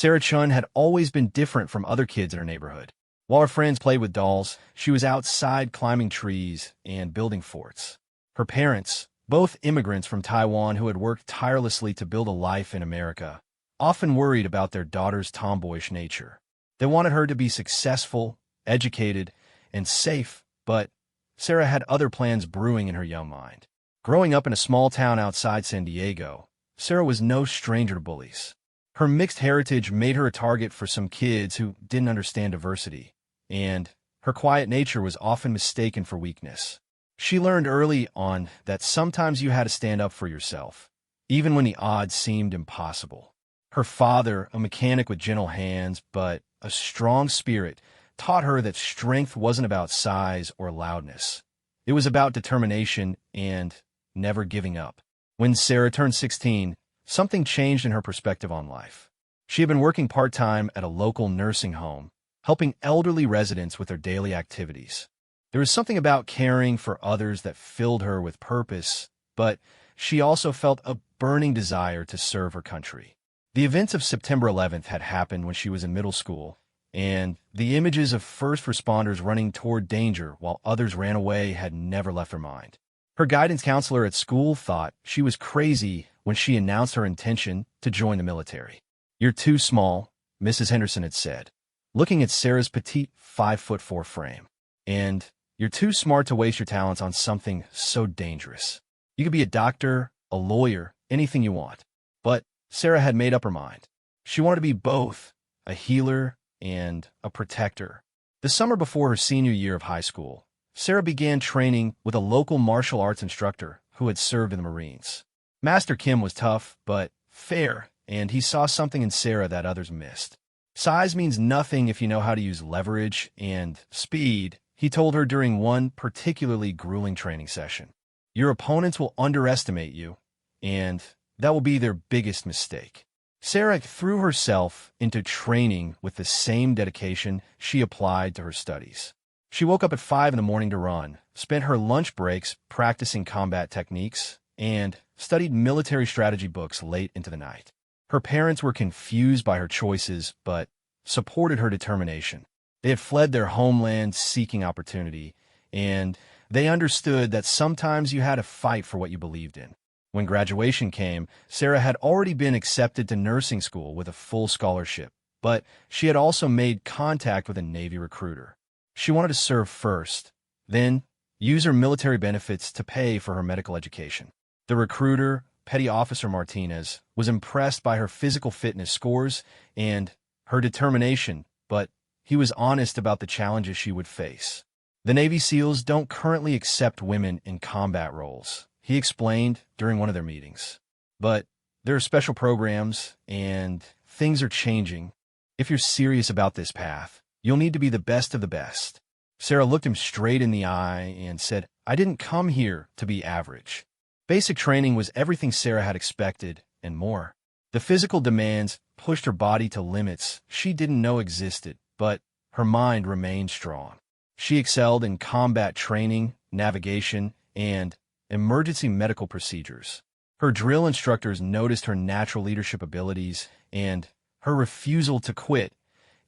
Sarah Chun had always been different from other kids in her neighborhood. While her friends played with dolls, she was outside climbing trees and building forts. Her parents, both immigrants from Taiwan who had worked tirelessly to build a life in America, often worried about their daughter's tomboyish nature. They wanted her to be successful, educated, and safe, but Sarah had other plans brewing in her young mind. Growing up in a small town outside San Diego, Sarah was no stranger to bullies. Her mixed heritage made her a target for some kids who didn't understand diversity, and her quiet nature was often mistaken for weakness. She learned early on that sometimes you had to stand up for yourself, even when the odds seemed impossible. Her father, a mechanic with gentle hands but a strong spirit, taught her that strength wasn't about size or loudness. It was about determination and never giving up. When Sarah turned 16, something changed in her perspective on life. She had been working part-time at a local nursing home, helping elderly residents with their daily activities. There was something about caring for others that filled her with purpose, but she also felt a burning desire to serve her country. The events of September 11th had happened when she was in middle school, and the images of first responders running toward danger while others ran away had never left her mind. Her guidance counselor at school thought she was crazy when she announced her intention to join the military. "You're too small," Mrs. Henderson had said, looking at Sarah's petite 5'4" frame. "And you're too smart to waste your talents on something so dangerous. You could be a doctor, a lawyer, anything you want." But Sarah had made up her mind. She wanted to be both a healer and a protector. The summer before her senior year of high school, Sarah began training with a local martial arts instructor who had served in the Marines. Master Kim was tough, but fair, and he saw something in Sarah that others missed. "Size means nothing if you know how to use leverage and speed," he told her during one particularly grueling training session. "Your opponents will underestimate you, and that will be their biggest mistake." Sarah threw herself into training with the same dedication she applied to her studies. She woke up at 5 in the morning to run, spent her lunch breaks practicing combat techniques, and studied military strategy books late into the night. Her parents were confused by her choices, but supported her determination. They had fled their homeland seeking opportunity, and they understood that sometimes you had to fight for what you believed in. When graduation came, Sarah had already been accepted to nursing school with a full scholarship, but she had also made contact with a Navy recruiter. She wanted to serve first, then use her military benefits to pay for her medical education. The recruiter, Petty Officer Martinez, was impressed by her physical fitness scores and her determination, but he was honest about the challenges she would face. "The Navy SEALs don't currently accept women in combat roles," he explained during one of their meetings. "But there are special programs, and things are changing. If you're serious about this path, you'll need to be the best of the best." Sarah looked him straight in the eye and said, "I didn't come here to be average." Basic training was everything Sarah had expected and more. The physical demands pushed her body to limits she didn't know existed, but her mind remained strong. She excelled in combat training, navigation, and emergency medical procedures. Her drill instructors noticed her natural leadership abilities and her refusal to quit,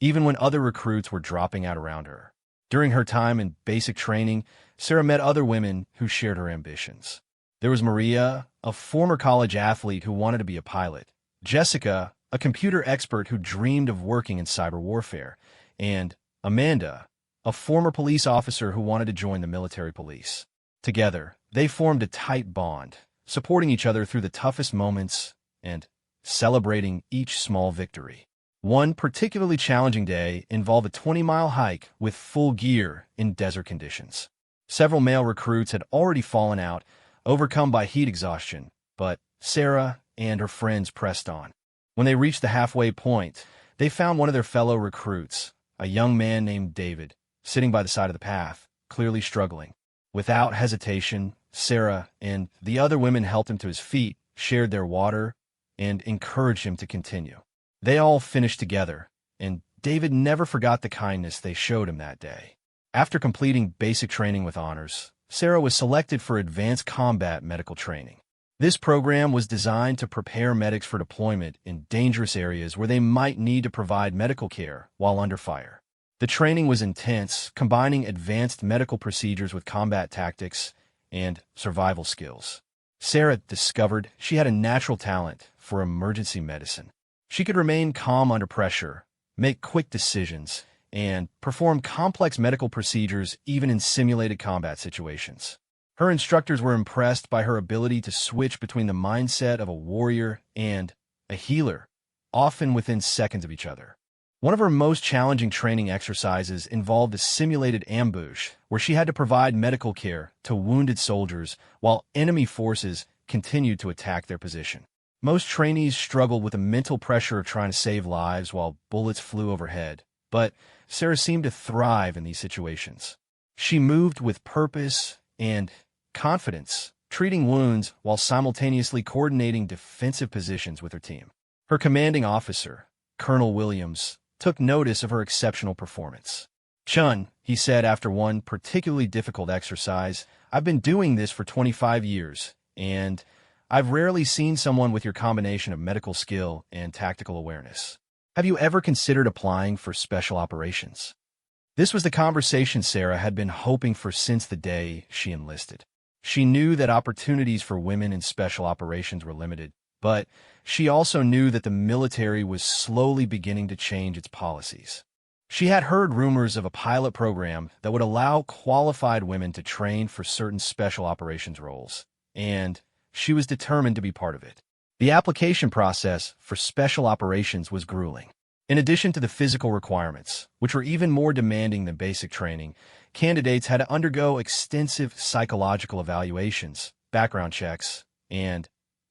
even when other recruits were dropping out around her. During her time in basic training, Sarah met other women who shared her ambitions. There was Maria, a former college athlete who wanted to be a pilot, Jessica, a computer expert who dreamed of working in cyber warfare, and Amanda, a former police officer who wanted to join the military police. Together, they formed a tight bond, supporting each other through the toughest moments and celebrating each small victory. One particularly challenging day involved a 20-mile hike with full gear in desert conditions. Several male recruits had already fallen out, overcome by heat exhaustion, but Sarah and her friends pressed on. When they reached the halfway point, they found one of their fellow recruits, a young man named David, sitting by the side of the path, clearly struggling. Without hesitation, Sarah and the other women helped him to his feet, shared their water, and encouraged him to continue. They all finished together, and David never forgot the kindness they showed him that day. After completing basic training with honors, Sarah was selected for advanced combat medical training. This program was designed to prepare medics for deployment in dangerous areas where they might need to provide medical care while under fire. The training was intense, combining advanced medical procedures with combat tactics and survival skills. Sarah discovered she had a natural talent for emergency medicine. She could remain calm under pressure, make quick decisions, and perform complex medical procedures even in simulated combat situations. Her instructors were impressed by her ability to switch between the mindset of a warrior and a healer, often within seconds of each other. One of her most challenging training exercises involved a simulated ambush where she had to provide medical care to wounded soldiers while enemy forces continued to attack their position. Most trainees struggled with the mental pressure of trying to save lives while bullets flew overhead, but Sarah seemed to thrive in these situations. She moved with purpose and confidence, treating wounds while simultaneously coordinating defensive positions with her team. Her commanding officer, Colonel Williams, took notice of her exceptional performance. "Chun," he said after one particularly difficult exercise, "I've been doing this for 25 years, and I've rarely seen someone with your combination of medical skill and tactical awareness. Have you ever considered applying for special operations?" This was the conversation Sarah had been hoping for since the day she enlisted. She knew that opportunities for women in special operations were limited, but she also knew that the military was slowly beginning to change its policies. She had heard rumors of a pilot program that would allow qualified women to train for certain special operations roles, and she was determined to be part of it. The application process for special operations was grueling. In addition to the physical requirements, which were even more demanding than basic training, candidates had to undergo extensive psychological evaluations, background checks, and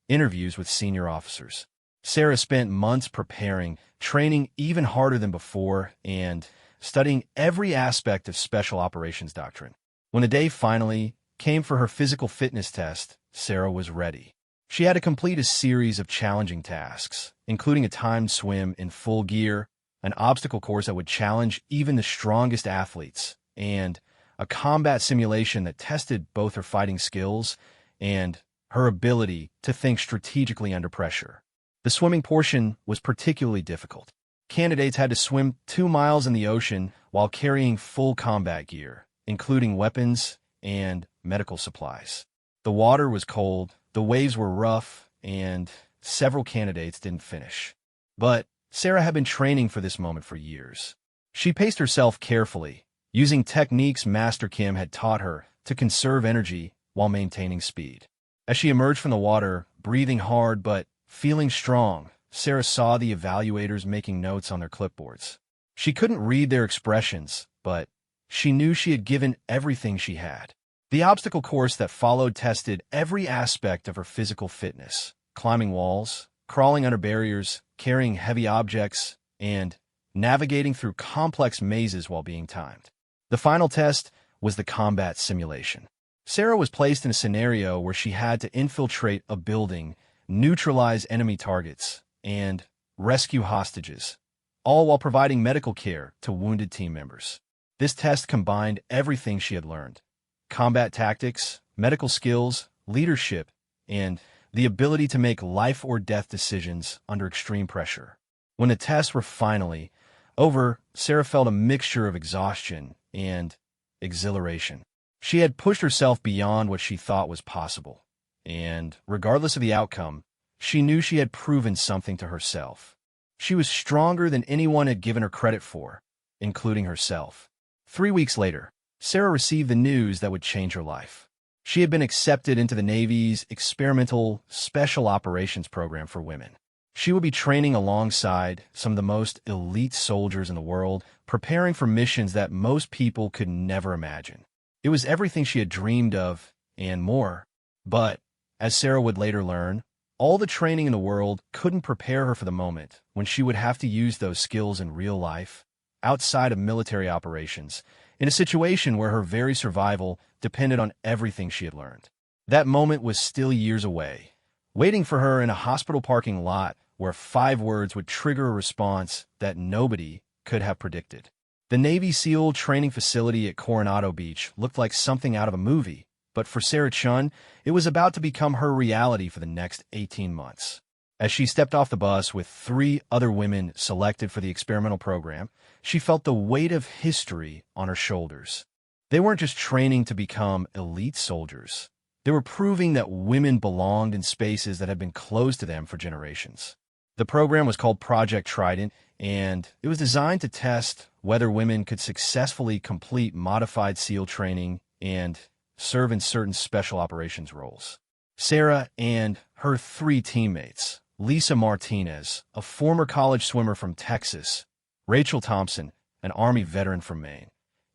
interviews with senior officers. Sarah spent months preparing, training even harder than before, and studying every aspect of special operations doctrine. When the day finally came for her physical fitness test, Sarah was ready. She had to complete a series of challenging tasks, including a timed swim in full gear, an obstacle course that would challenge even the strongest athletes, and a combat simulation that tested both her fighting skills and her ability to think strategically under pressure. The swimming portion was particularly difficult. Candidates had to swim 2 miles in the ocean while carrying full combat gear, including weapons and medical supplies. The water was cold, the waves were rough, and several candidates didn't finish. But Sarah had been training for this moment for years. She paced herself carefully, using techniques Master Kim had taught her to conserve energy while maintaining speed. As she emerged from the water, breathing hard but feeling strong, Sarah saw the evaluators making notes on their clipboards. She couldn't read their expressions, but she knew she had given everything she had. The obstacle course that followed tested every aspect of her physical fitness, climbing walls, crawling under barriers, carrying heavy objects, and navigating through complex mazes while being timed. The final test was the combat simulation. Sarah was placed in a scenario where she had to infiltrate a building, neutralize enemy targets, and rescue hostages, all while providing medical care to wounded team members. This test combined everything she had learned: combat tactics, medical skills, leadership, and the ability to make life-or-death decisions under extreme pressure. When the tests were finally over, Sarah felt a mixture of exhaustion and exhilaration. She had pushed herself beyond what she thought was possible, and regardless of the outcome, she knew she had proven something to herself. She was stronger than anyone had given her credit for, including herself. 3 weeks later, Sarah received the news that would change her life. She had been accepted into the Navy's experimental Special Operations Program for women. She would be training alongside some of the most elite soldiers in the world, preparing for missions that most people could never imagine. It was everything she had dreamed of, and more. But, as Sarah would later learn, all the training in the world couldn't prepare her for the moment when she would have to use those skills in real life, outside of military operations, in a situation where her very survival depended on everything she had learned. That moment was still years away, waiting for her in a hospital parking lot where 5 words would trigger a response that nobody could have predicted. The Navy SEAL training facility at Coronado Beach looked like something out of a movie, But for Sarah Chun, it was about to become her reality for the next 18 months. As she stepped off the bus with 3 other women selected for the experimental program, she felt the weight of history on her shoulders. They weren't just training to become elite soldiers. They were proving that women belonged in spaces that had been closed to them for generations. The program was called Project Trident, and it was designed to test whether women could successfully complete modified SEAL training and serve in certain special operations roles. Sarah and her 3 teammates, Lisa Martinez, a former college swimmer from Texas, Rachel Thompson, an Army veteran from Maine,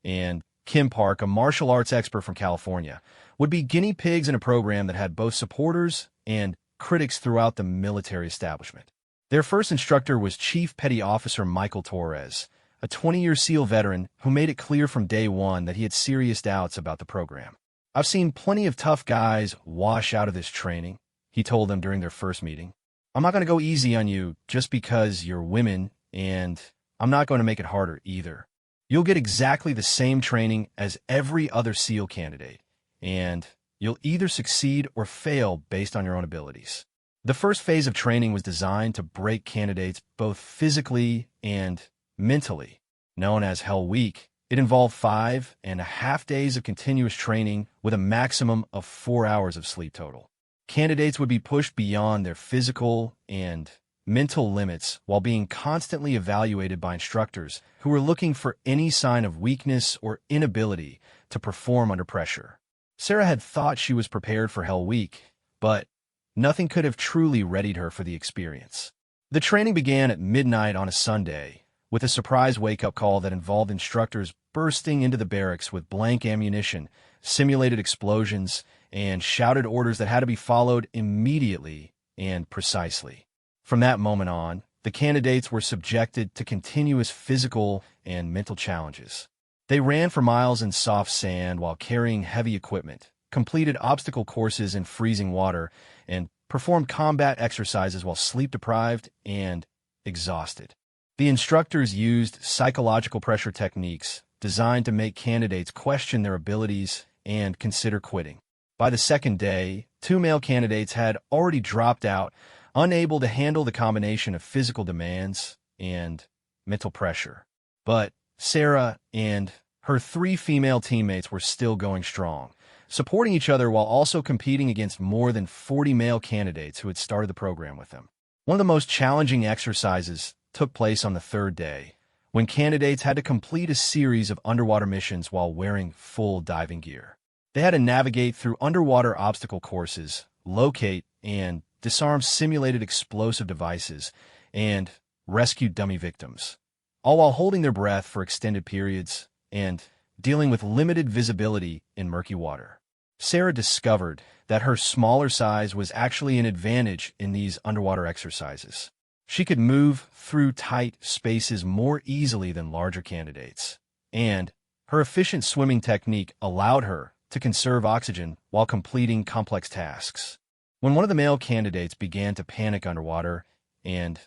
and Kim Park, a martial arts expert from California, would be guinea pigs in a program that had both supporters and critics throughout the military establishment. Their first instructor was Chief Petty Officer Michael Torres, a 20-year SEAL veteran who made it clear from day one that he had serious doubts about the program. "I've seen plenty of tough guys wash out of this training," he told them during their first meeting. "I'm not going to go easy on you just because you're women, and I'm not going to make it harder either. You'll get exactly the same training as every other SEAL candidate, and you'll either succeed or fail based on your own abilities." The first phase of training was designed to break candidates both physically and mentally. Known as Hell Week, it involved 5.5 days of continuous training with a maximum of 4 hours of sleep total. Candidates would be pushed beyond their physical and mental limits while being constantly evaluated by instructors who were looking for any sign of weakness or inability to perform under pressure. Sarah had thought she was prepared for Hell Week, but nothing could have truly readied her for the experience. The training began at midnight on a Sunday, with a surprise wake-up call that involved instructors bursting into the barracks with blank ammunition, simulated explosions, and shouted orders that had to be followed immediately and precisely. From that moment on, the candidates were subjected to continuous physical and mental challenges. They ran for miles in soft sand while carrying heavy equipment, completed obstacle courses in freezing water, and performed combat exercises while sleep-deprived and exhausted. The instructors used psychological pressure techniques designed to make candidates question their abilities and consider quitting. By the second day, 2 male candidates had already dropped out, unable to handle the combination of physical demands and mental pressure. But Sarah and her 3 female teammates were still going strong, supporting each other while also competing against more than 40 male candidates who had started the program with them. One of the most challenging exercises took place on the 3rd day, when candidates had to complete a series of underwater missions while wearing full diving gear. They had to navigate through underwater obstacle courses, locate and disarm simulated explosive devices, and rescue dummy victims, all while holding their breath for extended periods and dealing with limited visibility in murky water. Sarah discovered that her smaller size was actually an advantage in these underwater exercises. She could move through tight spaces more easily than larger candidates, and her efficient swimming technique allowed her to conserve oxygen while completing complex tasks. When one of the male candidates began to panic underwater and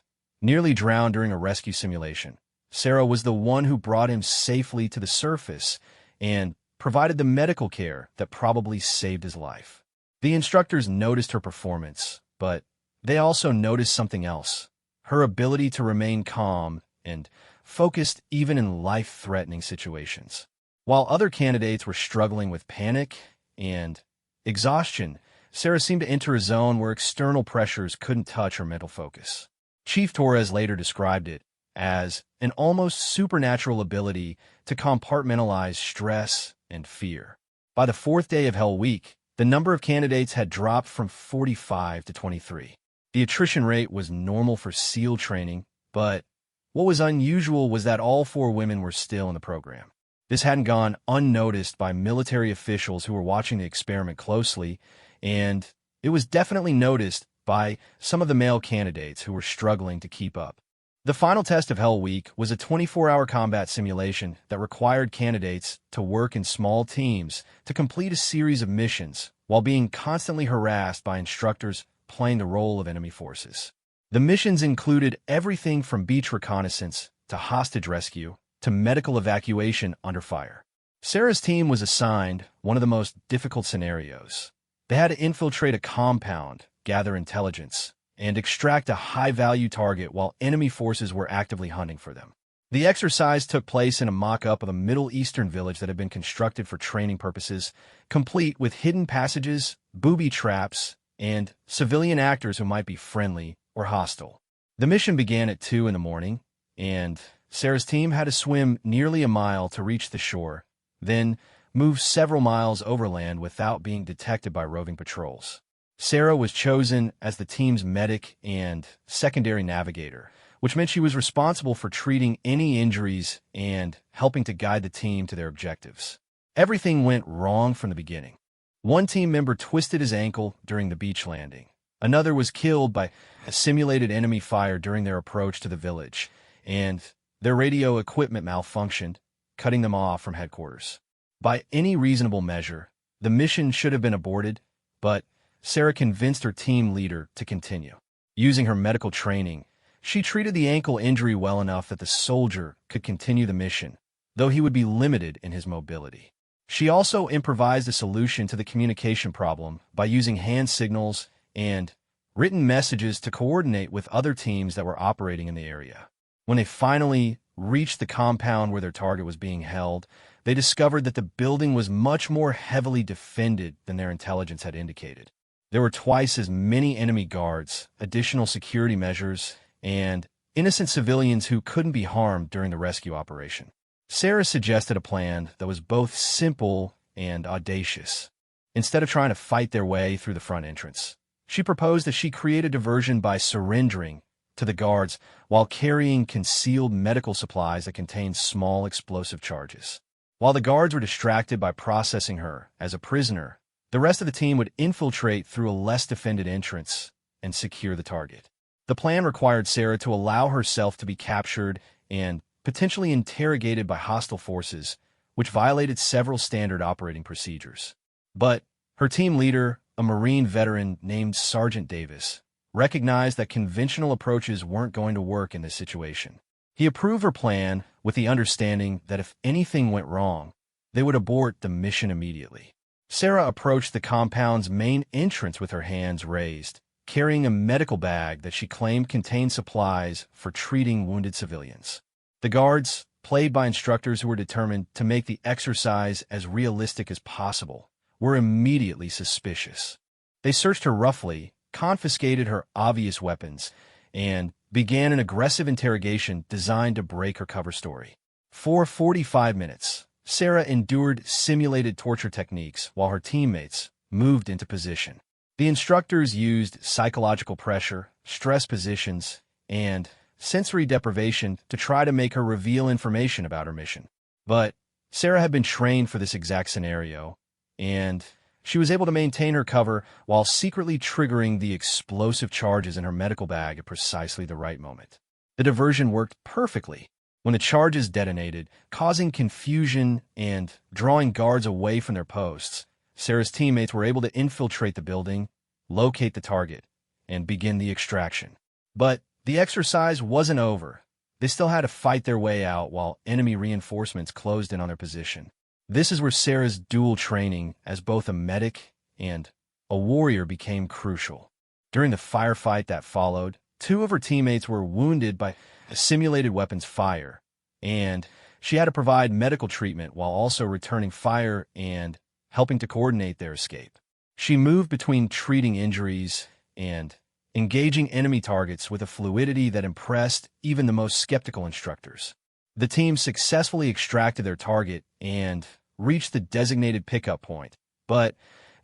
nearly drowned during a rescue simulation, Sarah was the one who brought him safely to the surface and provided the medical care that probably saved his life. The instructors noticed her performance, but they also noticed something else: her ability to remain calm and focused even in life-threatening situations. While other candidates were struggling with panic and exhaustion, Sarah seemed to enter a zone where external pressures couldn't touch her mental focus. Chief Torres later described it as an almost supernatural ability to compartmentalize stress and fear. By the 4th day of Hell Week, the number of candidates had dropped from 45 to 23. The attrition rate was normal for SEAL training, but what was unusual was that all 4 women were still in the program. This hadn't gone unnoticed by military officials who were watching the experiment closely, and it was definitely noticed by some of the male candidates who were struggling to keep up. The final test of Hell Week was a 24-hour combat simulation that required candidates to work in small teams to complete a series of missions while being constantly harassed by instructors playing the role of enemy forces. The missions included everything from beach reconnaissance to hostage rescue to medical evacuation under fire. Sarah's team was assigned one of the most difficult scenarios. They had to infiltrate a compound, gather intelligence, and extract a high-value target while enemy forces were actively hunting for them. The exercise took place in a mock-up of a Middle Eastern village that had been constructed for training purposes, complete with hidden passages, booby traps, and civilian actors who might be friendly or hostile. The mission began at 2 in the morning, and Sarah's team had to swim nearly a mile to reach the shore, then move several miles overland without being detected by roving patrols. Sarah was chosen as the team's medic and secondary navigator, which meant she was responsible for treating any injuries and helping to guide the team to their objectives. Everything went wrong from the beginning. One team member twisted his ankle during the beach landing. Another was killed by a simulated enemy fire during their approach to the village, and their radio equipment malfunctioned, cutting them off from headquarters. By any reasonable measure, the mission should have been aborted, but Sarah convinced her team leader to continue. Using her medical training, she treated the ankle injury well enough that the soldier could continue the mission, though he would be limited in his mobility. She also improvised a solution to the communication problem by using hand signals and written messages to coordinate with other teams that were operating in the area. When they finally reached the compound where their target was being held, they discovered that the building was much more heavily defended than their intelligence had indicated. There were twice as many enemy guards, additional security measures, and innocent civilians who couldn't be harmed during the rescue operation. Sarah suggested a plan that was both simple and audacious. Instead of trying to fight their way through the front entrance, she proposed that she create a diversion by surrendering to the guards while carrying concealed medical supplies that contained small explosive charges. While the guards were distracted by processing her as a prisoner, the rest of the team would infiltrate through a less defended entrance and secure the target. The plan required Sarah to allow herself to be captured and potentially interrogated by hostile forces, which violated several standard operating procedures. But her team leader, a Marine veteran named Sergeant Davis, recognized that conventional approaches weren't going to work in this situation. He approved her plan with the understanding that if anything went wrong, they would abort the mission immediately. Sarah approached the compound's main entrance with her hands raised, carrying a medical bag that she claimed contained supplies for treating wounded civilians. The guards, played by instructors who were determined to make the exercise as realistic as possible, were immediately suspicious. They searched her roughly, confiscated her obvious weapons, and began an aggressive interrogation designed to break her cover story. For 45 minutes, Sarah endured simulated torture techniques while her teammates moved into position. The instructors used psychological pressure, stress positions, and sensory deprivation to try to make her reveal information about her mission. But Sarah had been trained for this exact scenario, and she was able to maintain her cover while secretly triggering the explosive charges in her medical bag at precisely the right moment. The diversion worked perfectly. When the charges detonated, causing confusion and drawing guards away from their posts, Sarah's teammates were able to infiltrate the building, locate the target, and begin the extraction. But the exercise wasn't over. They still had to fight their way out while enemy reinforcements closed in on their position. This is where Sarah's dual training as both a medic and a warrior became crucial. During the firefight that followed, 2 of her teammates were wounded by a simulated weapons fire, and she had to provide medical treatment while also returning fire and helping to coordinate their escape. She moved between treating injuries and engaging enemy targets with a fluidity that impressed even the most skeptical instructors. The team successfully extracted their target and reached the designated pickup point, but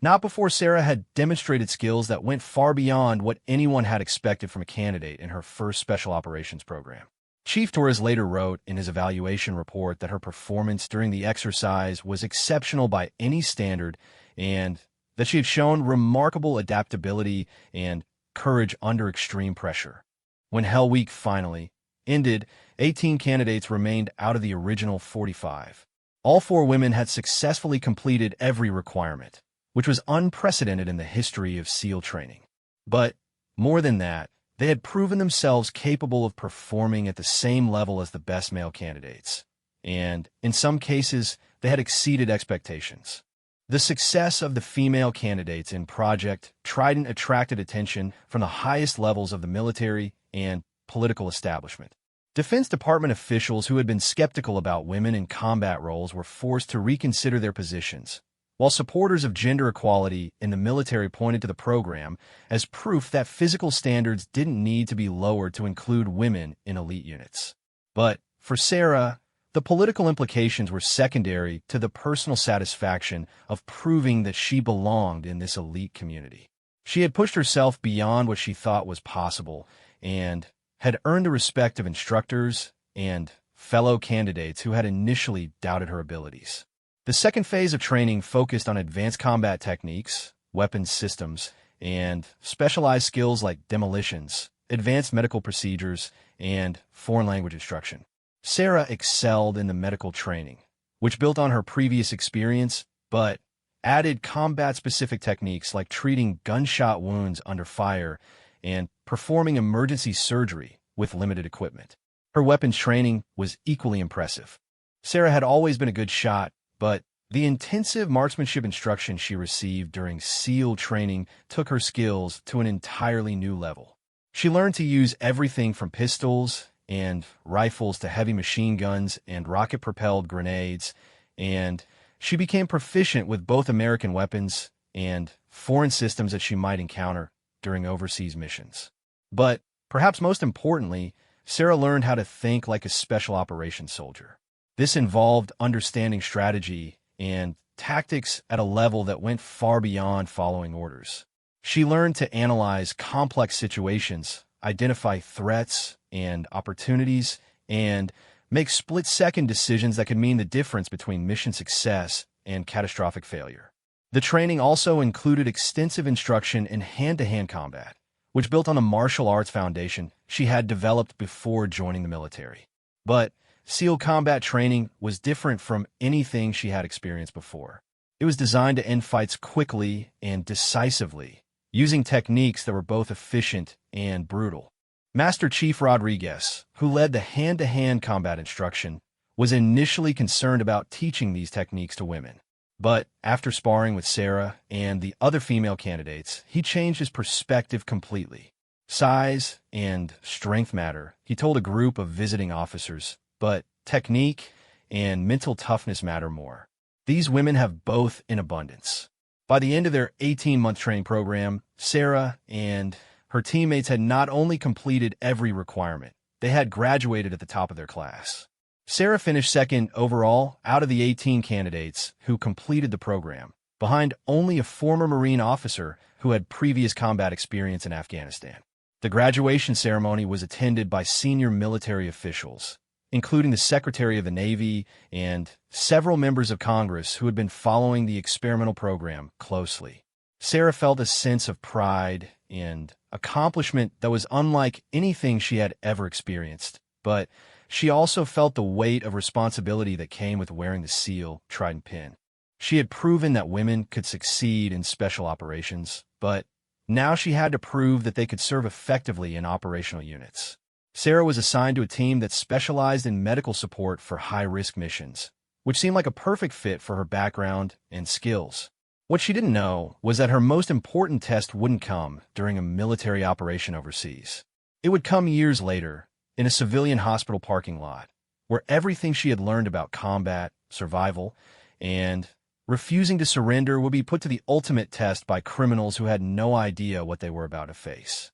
not before Sarah had demonstrated skills that went far beyond what anyone had expected from a candidate in her first special operations program. Chief Torres later wrote in his evaluation report that her performance during the exercise was exceptional by any standard and that she had shown remarkable adaptability and courage under extreme pressure. When Hell Week finally ended, 18 candidates remained out of the original 45. All 4 women had successfully completed every requirement, which was unprecedented in the history of SEAL training. But more than that, they had proven themselves capable of performing at the same level as the best male candidates. And in some cases, they they had exceeded expectations. The success of the female candidates in Project Trident attracted attention from the highest levels of the military and political establishment. Defense Department officials who had been skeptical about women in combat roles were forced to reconsider their positions, while supporters of gender equality in the military pointed to the program as proof that physical standards didn't need to be lowered to include women in elite units. But for Sarah, the political implications were secondary to the personal satisfaction of proving that she belonged in this elite community. She had pushed herself beyond what she thought was possible and had earned the respect of instructors and fellow candidates who had initially doubted her abilities. The second phase of training focused on advanced combat techniques, weapons systems, and specialized skills like demolitions, advanced medical procedures, and foreign language instruction. Sarah excelled in the medical training, which built on her previous experience, but added combat-specific techniques like treating gunshot wounds under fire and performing emergency surgery with limited equipment. Her weapons training was equally impressive. Sarah had always been a good shot, but the intensive marksmanship instruction she received during SEAL training took her skills to an entirely new level. She learned to use everything from pistols and rifles to heavy machine guns and rocket-propelled grenades, and she became proficient with both American weapons and foreign systems that she might encounter during overseas missions. But perhaps most importantly, Sarah learned how to think like a special operations soldier. This involved understanding strategy and tactics at a level that went far beyond following orders. She learned to analyze complex situations, identify threats and opportunities, and make split-second decisions that could mean the difference between mission success and catastrophic failure. The training also included extensive instruction in hand-to-hand combat, which built on the martial arts foundation she had developed before joining the military. But SEAL combat training was different from anything she had experienced before. It was designed to end fights quickly and decisively, using techniques that were both efficient and brutal. Master Chief Rodriguez, who led the hand-to-hand combat instruction, was initially concerned about teaching these techniques to women. But after sparring with Sarah and the other female candidates, he changed his perspective completely. Size and strength matter, he told a group of visiting officers, but technique and mental toughness matter more. These women have both in abundance. By the end of their 18-month training program, Sarah and her teammates had not only completed every requirement, they had graduated at the top of their class. Sarah finished second overall out of the 18 candidates who completed the program, behind only a former Marine officer who had previous combat experience in Afghanistan. The graduation ceremony was attended by senior military officials, including the Secretary of the Navy and several members of Congress who had been following the experimental program closely. Sarah felt a sense of pride and accomplishment that was unlike anything she had ever experienced, but she also felt the weight of responsibility that came with wearing the SEAL Trident pin. She had proven that women could succeed in special operations, but now she had to prove that they could serve effectively in operational units. Sarah was assigned to a team that specialized in medical support for high-risk missions, which seemed like a perfect fit for her background and skills. What she didn't know was that her most important test wouldn't come during a military operation overseas. It would come years later, in a civilian hospital parking lot, where everything she had learned about combat, survival, and refusing to surrender would be put to the ultimate test by criminals who had no idea what they were about to face.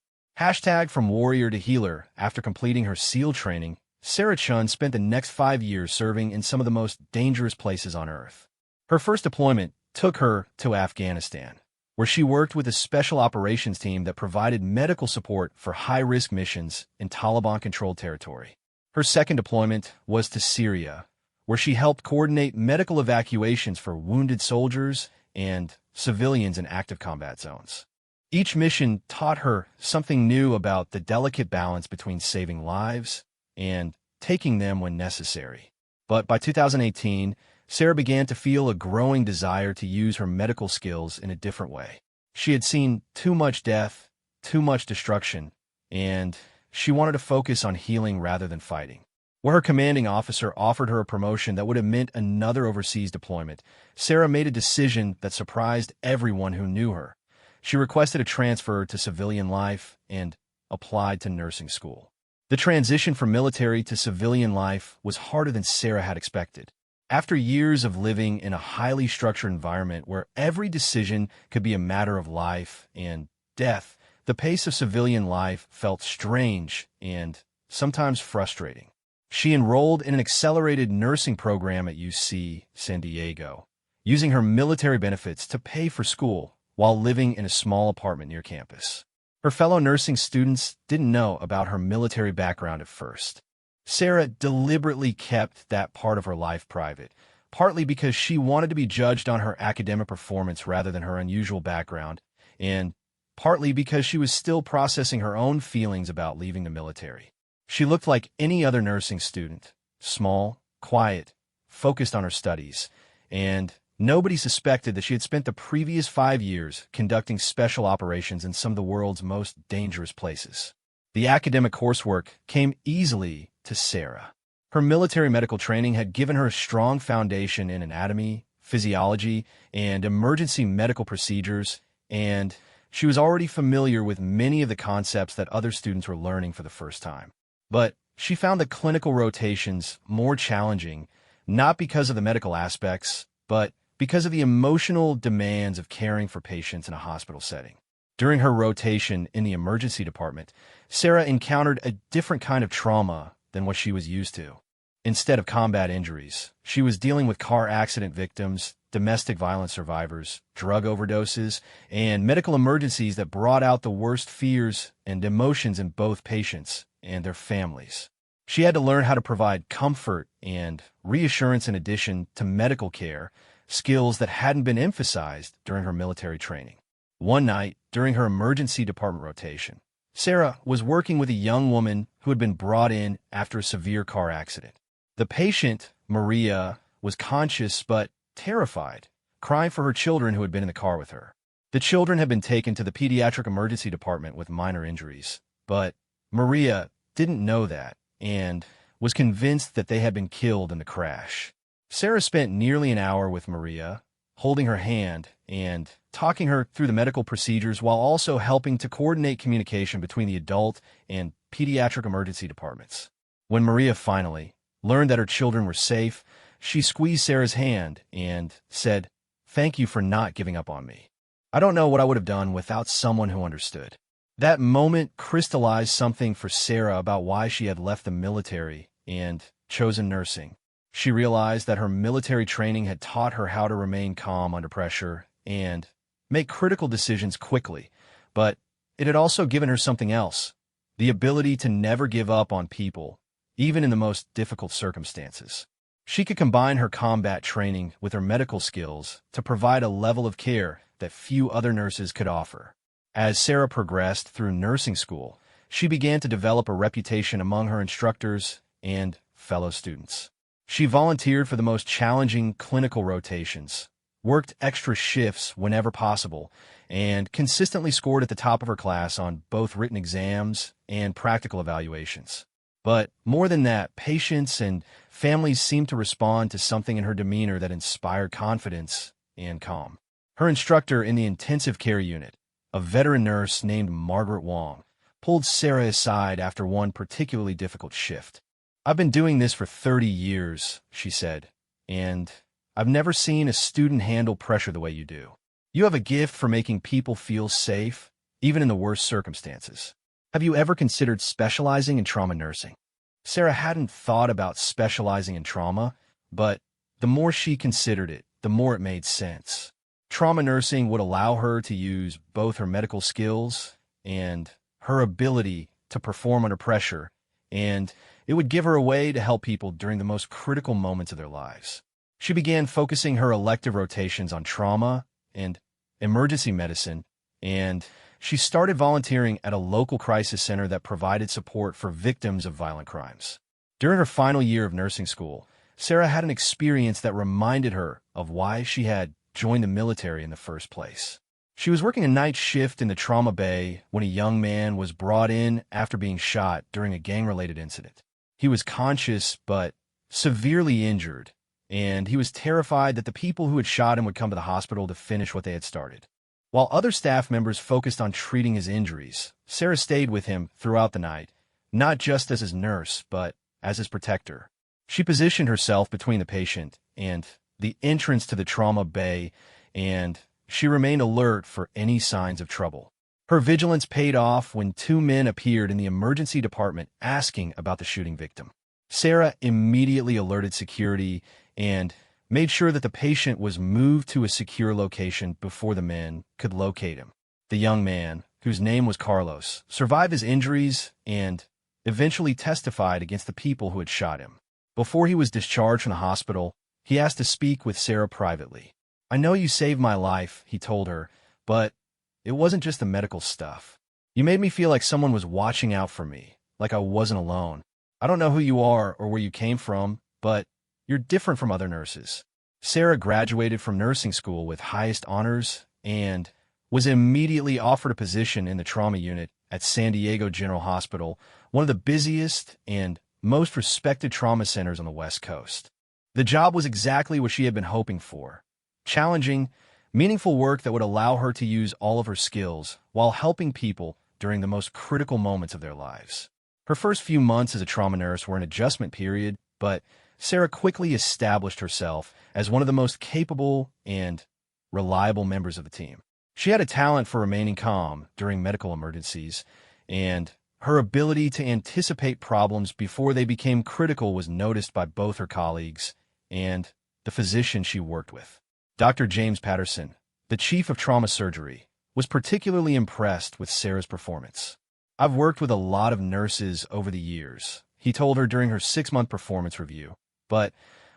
From warrior to healer, after completing her SEAL training, Sarah Chun spent the next 5 years serving in some of the most dangerous places on Earth. Her first deployment took her to Afghanistan, where she worked with a special operations team that provided medical support for high-risk missions in Taliban-controlled territory. Her second deployment was to Syria, where she helped coordinate medical evacuations for wounded soldiers and civilians in active combat zones. Each mission taught her something new about the delicate balance between saving lives and taking them when necessary. But by 2018, Sarah began to feel a growing desire to use her medical skills in a different way. She had seen too much death, too much destruction, and she wanted to focus on healing rather than fighting. Where her commanding officer offered her a promotion that would have meant another overseas deployment, Sarah made a decision that surprised everyone who knew her. She requested a transfer to civilian life and applied to nursing school. The transition from military to civilian life was harder than Sarah had expected. After years of living in a highly structured environment where every decision could be a matter of life and death, the pace of civilian life felt strange and sometimes frustrating. She enrolled in an accelerated nursing program at UC San Diego, using her military benefits to pay for school while living in a small apartment near campus. Her fellow nursing students didn't know about her military background at first. Sarah deliberately kept that part of her life private, partly because she wanted to be judged on her academic performance rather than her unusual background, and partly because she was still processing her own feelings about leaving the military. She looked like any other nursing student, small, quiet, focused on her studies, and nobody suspected that she had spent the previous 5 years conducting special operations in some of the world's most dangerous places. The academic coursework came easily to Sarah. Her military medical training had given her a strong foundation in anatomy, physiology, and emergency medical procedures, and she was already familiar with many of the concepts that other students were learning for the first time. But she found the clinical rotations more challenging, not because of the medical aspects, but because of the emotional demands of caring for patients in a hospital setting. During her rotation in the emergency department, Sarah encountered a different kind of trauma than what she was used to. Instead of combat injuries, she was dealing with car accident victims, domestic violence survivors, drug overdoses, and medical emergencies that brought out the worst fears and emotions in both patients and their families. She had to learn how to provide comfort and reassurance in addition to medical care, skills that hadn't been emphasized during her military training. One night, during her emergency department rotation, Sarah was working with a young woman who had been brought in after a severe car accident. The patient, Maria, was conscious but terrified, crying for her children who had been in the car with her. The children had been taken to the pediatric emergency department with minor injuries, but Maria didn't know that and was convinced that they had been killed in the crash. Sarah spent nearly an hour with Maria, holding her hand and talking her through the medical procedures while also helping to coordinate communication between the adult and pediatric emergency departments. When Maria finally learned that her children were safe, she squeezed Sarah's hand and said, "Thank you for not giving up on me. I don't know what I would have done without someone who understood." That moment crystallized something for Sarah about why she had left the military and chosen nursing. She realized that her military training had taught her how to remain calm under pressure and make critical decisions quickly, but it had also given her something else, the ability to never give up on people, even in the most difficult circumstances. She could combine her combat training with her medical skills to provide a level of care that few other nurses could offer. As Sarah progressed through nursing school, she began to develop a reputation among her instructors and fellow students. She volunteered for the most challenging clinical rotations, worked extra shifts whenever possible, and consistently scored at the top of her class on both written exams and practical evaluations. But more than that, patients and families seemed to respond to something in her demeanor that inspired confidence and calm. Her instructor in the intensive care unit, a veteran nurse named Margaret Wong, pulled Sarah aside after one particularly difficult shift. "I've been doing this for 30 years, she said, "and I've never seen a student handle pressure the way you do. You have a gift for making people feel safe, even in the worst circumstances. Have you ever considered specializing in trauma nursing?" Sarah hadn't thought about specializing in trauma, but the more she considered it, the more it made sense. Trauma nursing would allow her to use both her medical skills and her ability to perform under pressure, and it would give her a way to help people during the most critical moments of their lives. She began focusing her elective rotations on trauma and emergency medicine, and she started volunteering at a local crisis center that provided support for victims of violent crimes. During her final year of nursing school, Sarah had an experience that reminded her of why she had joined the military in the first place. She was working a night shift in the trauma bay when a young man was brought in after being shot during a gang-related incident. He was conscious but severely injured, and he was terrified that the people who had shot him would come to the hospital to finish what they had started. While other staff members focused on treating his injuries, Sarah stayed with him throughout the night, not just as his nurse, but as his protector. She positioned herself between the patient and the entrance to the trauma bay, and she remained alert for any signs of trouble. Her vigilance paid off when two men appeared in the emergency department asking about the shooting victim. Sarah immediately alerted security and made sure that the patient was moved to a secure location before the men could locate him. The young man, whose name was Carlos, survived his injuries and eventually testified against the people who had shot him. Before he was discharged from the hospital, he asked to speak with Sarah privately. "I know you saved my life," he told her, "but it wasn't just the medical stuff. You made me feel like someone was watching out for me, like I wasn't alone. I don't know who you are or where you came from, but you're different from other nurses." Sarah graduated from nursing school with highest honors and was immediately offered a position in the trauma unit at San Diego General Hospital, one of the busiest and most respected trauma centers on the West Coast. The job was exactly what she had been hoping for: challenging, meaningful work that would allow her to use all of her skills while helping people during the most critical moments of their lives. Her first few months as a trauma nurse were an adjustment period, but Sarah quickly established herself as one of the most capable and reliable members of the team. She had a talent for remaining calm during medical emergencies, and her ability to anticipate problems before they became critical was noticed by both her colleagues and the physician she worked with. Dr. James Patterson, the chief of trauma surgery, was particularly impressed with Sarah's performance. "I've worked with a lot of nurses over the years," he told her during her 6-month performance review, "but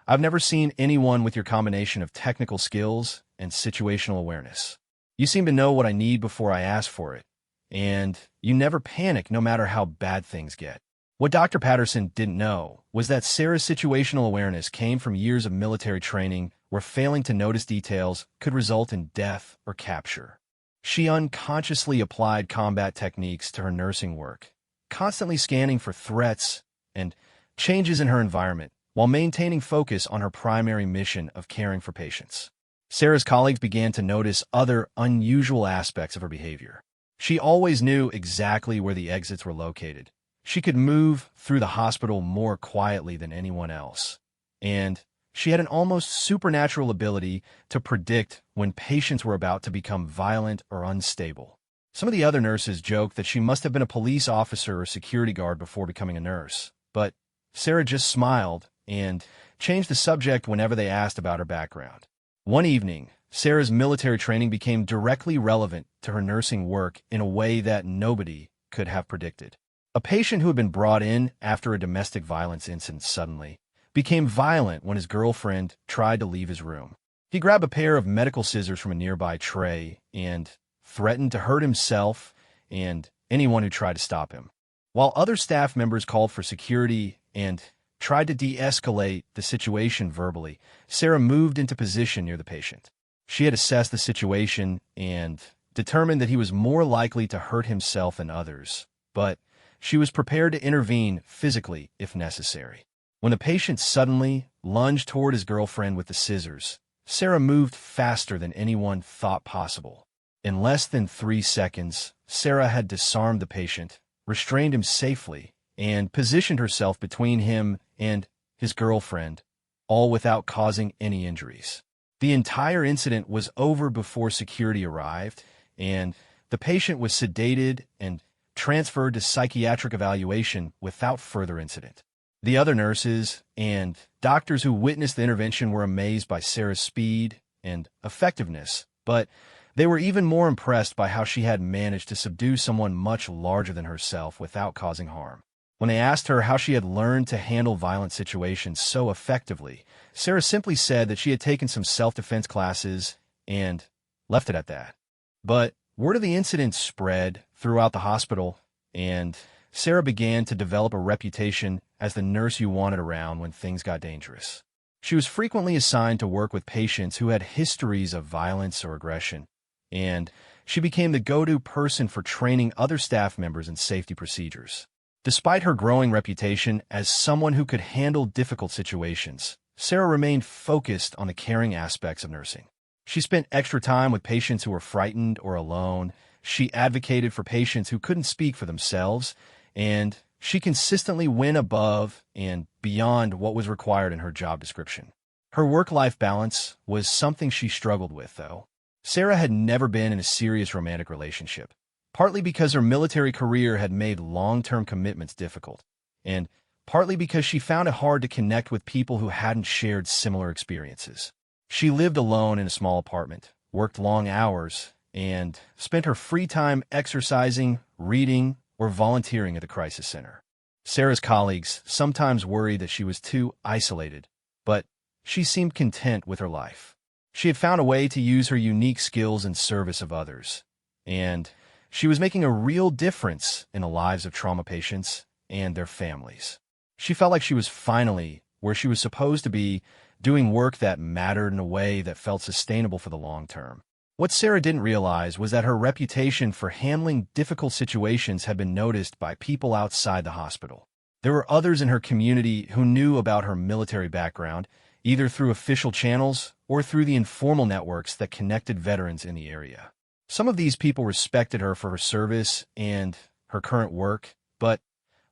I've never seen anyone with your combination of technical skills and situational awareness. You seem to know what I need before I ask for it, and you never panic no matter how bad things get." What Dr. Patterson didn't know was that Sarah's situational awareness came from years of military training where failing to notice details could result in death or capture. She unconsciously applied combat techniques to her nursing work, constantly scanning for threats and changes in her environment while maintaining focus on her primary mission of caring for patients. Sarah's colleagues began to notice other unusual aspects of her behavior. She always knew exactly where the exits were located. She could move through the hospital more quietly than anyone else, and she had an almost supernatural ability to predict when patients were about to become violent or unstable. Some of the other nurses joked that she must have been a police officer or security guard before becoming a nurse, but Sarah just smiled and changed the subject whenever they asked about her background. One evening, Sarah's military training became directly relevant to her nursing work in a way that nobody could have predicted. A patient who had been brought in after a domestic violence incident suddenly became violent when his girlfriend tried to leave his room. He grabbed a pair of medical scissors from a nearby tray and threatened to hurt himself and anyone who tried to stop him. While other staff members called for security and tried to de-escalate the situation verbally, Sarah moved into position near the patient. She had assessed the situation and determined that he was more likely to hurt himself than others, but she was prepared to intervene physically if necessary. When the patient suddenly lunged toward his girlfriend with the scissors, Sarah moved faster than anyone thought possible. In less than 3 seconds, Sarah had disarmed the patient, restrained him safely, and positioned herself between him and his girlfriend, all without causing any injuries. The entire incident was over before security arrived, and the patient was sedated and transferred to psychiatric evaluation without further incident. The other nurses and doctors who witnessed the intervention were amazed by Sarah's speed and effectiveness, but they were even more impressed by how she had managed to subdue someone much larger than herself without causing harm. When they asked her how she had learned to handle violent situations so effectively, Sarah simply said that she had taken some self-defense classes and left it at that. But word of the incident spread throughout the hospital, and Sarah began to develop a reputation as the nurse you wanted around when things got dangerous. She was frequently assigned to work with patients who had histories of violence or aggression, and she became the go-to person for training other staff members in safety procedures. Despite her growing reputation as someone who could handle difficult situations, Sarah remained focused on the caring aspects of nursing. She spent extra time with patients who were frightened or alone. She advocated for patients who couldn't speak for themselves, and she consistently went above and beyond what was required in her job description. Her work-life balance was something she struggled with, though. Sarah had never been in a serious romantic relationship, partly because her military career had made long-term commitments difficult, and partly because she found it hard to connect with people who hadn't shared similar experiences. She lived alone in a small apartment, worked long hours, and spent her free time exercising, reading, or volunteering at the crisis center. Sarah's colleagues sometimes worried that she was too isolated, but she seemed content with her life. She had found a way to use her unique skills in service of others, and she was making a real difference in the lives of trauma patients and their families. She felt like she was finally where she was supposed to be, doing work that mattered in a way that felt sustainable for the long term. What Sarah didn't realize was that her reputation for handling difficult situations had been noticed by people outside the hospital. There were others in her community who knew about her military background, either through official channels or through the informal networks that connected veterans in the area. Some of these people respected her for her service and her current work, but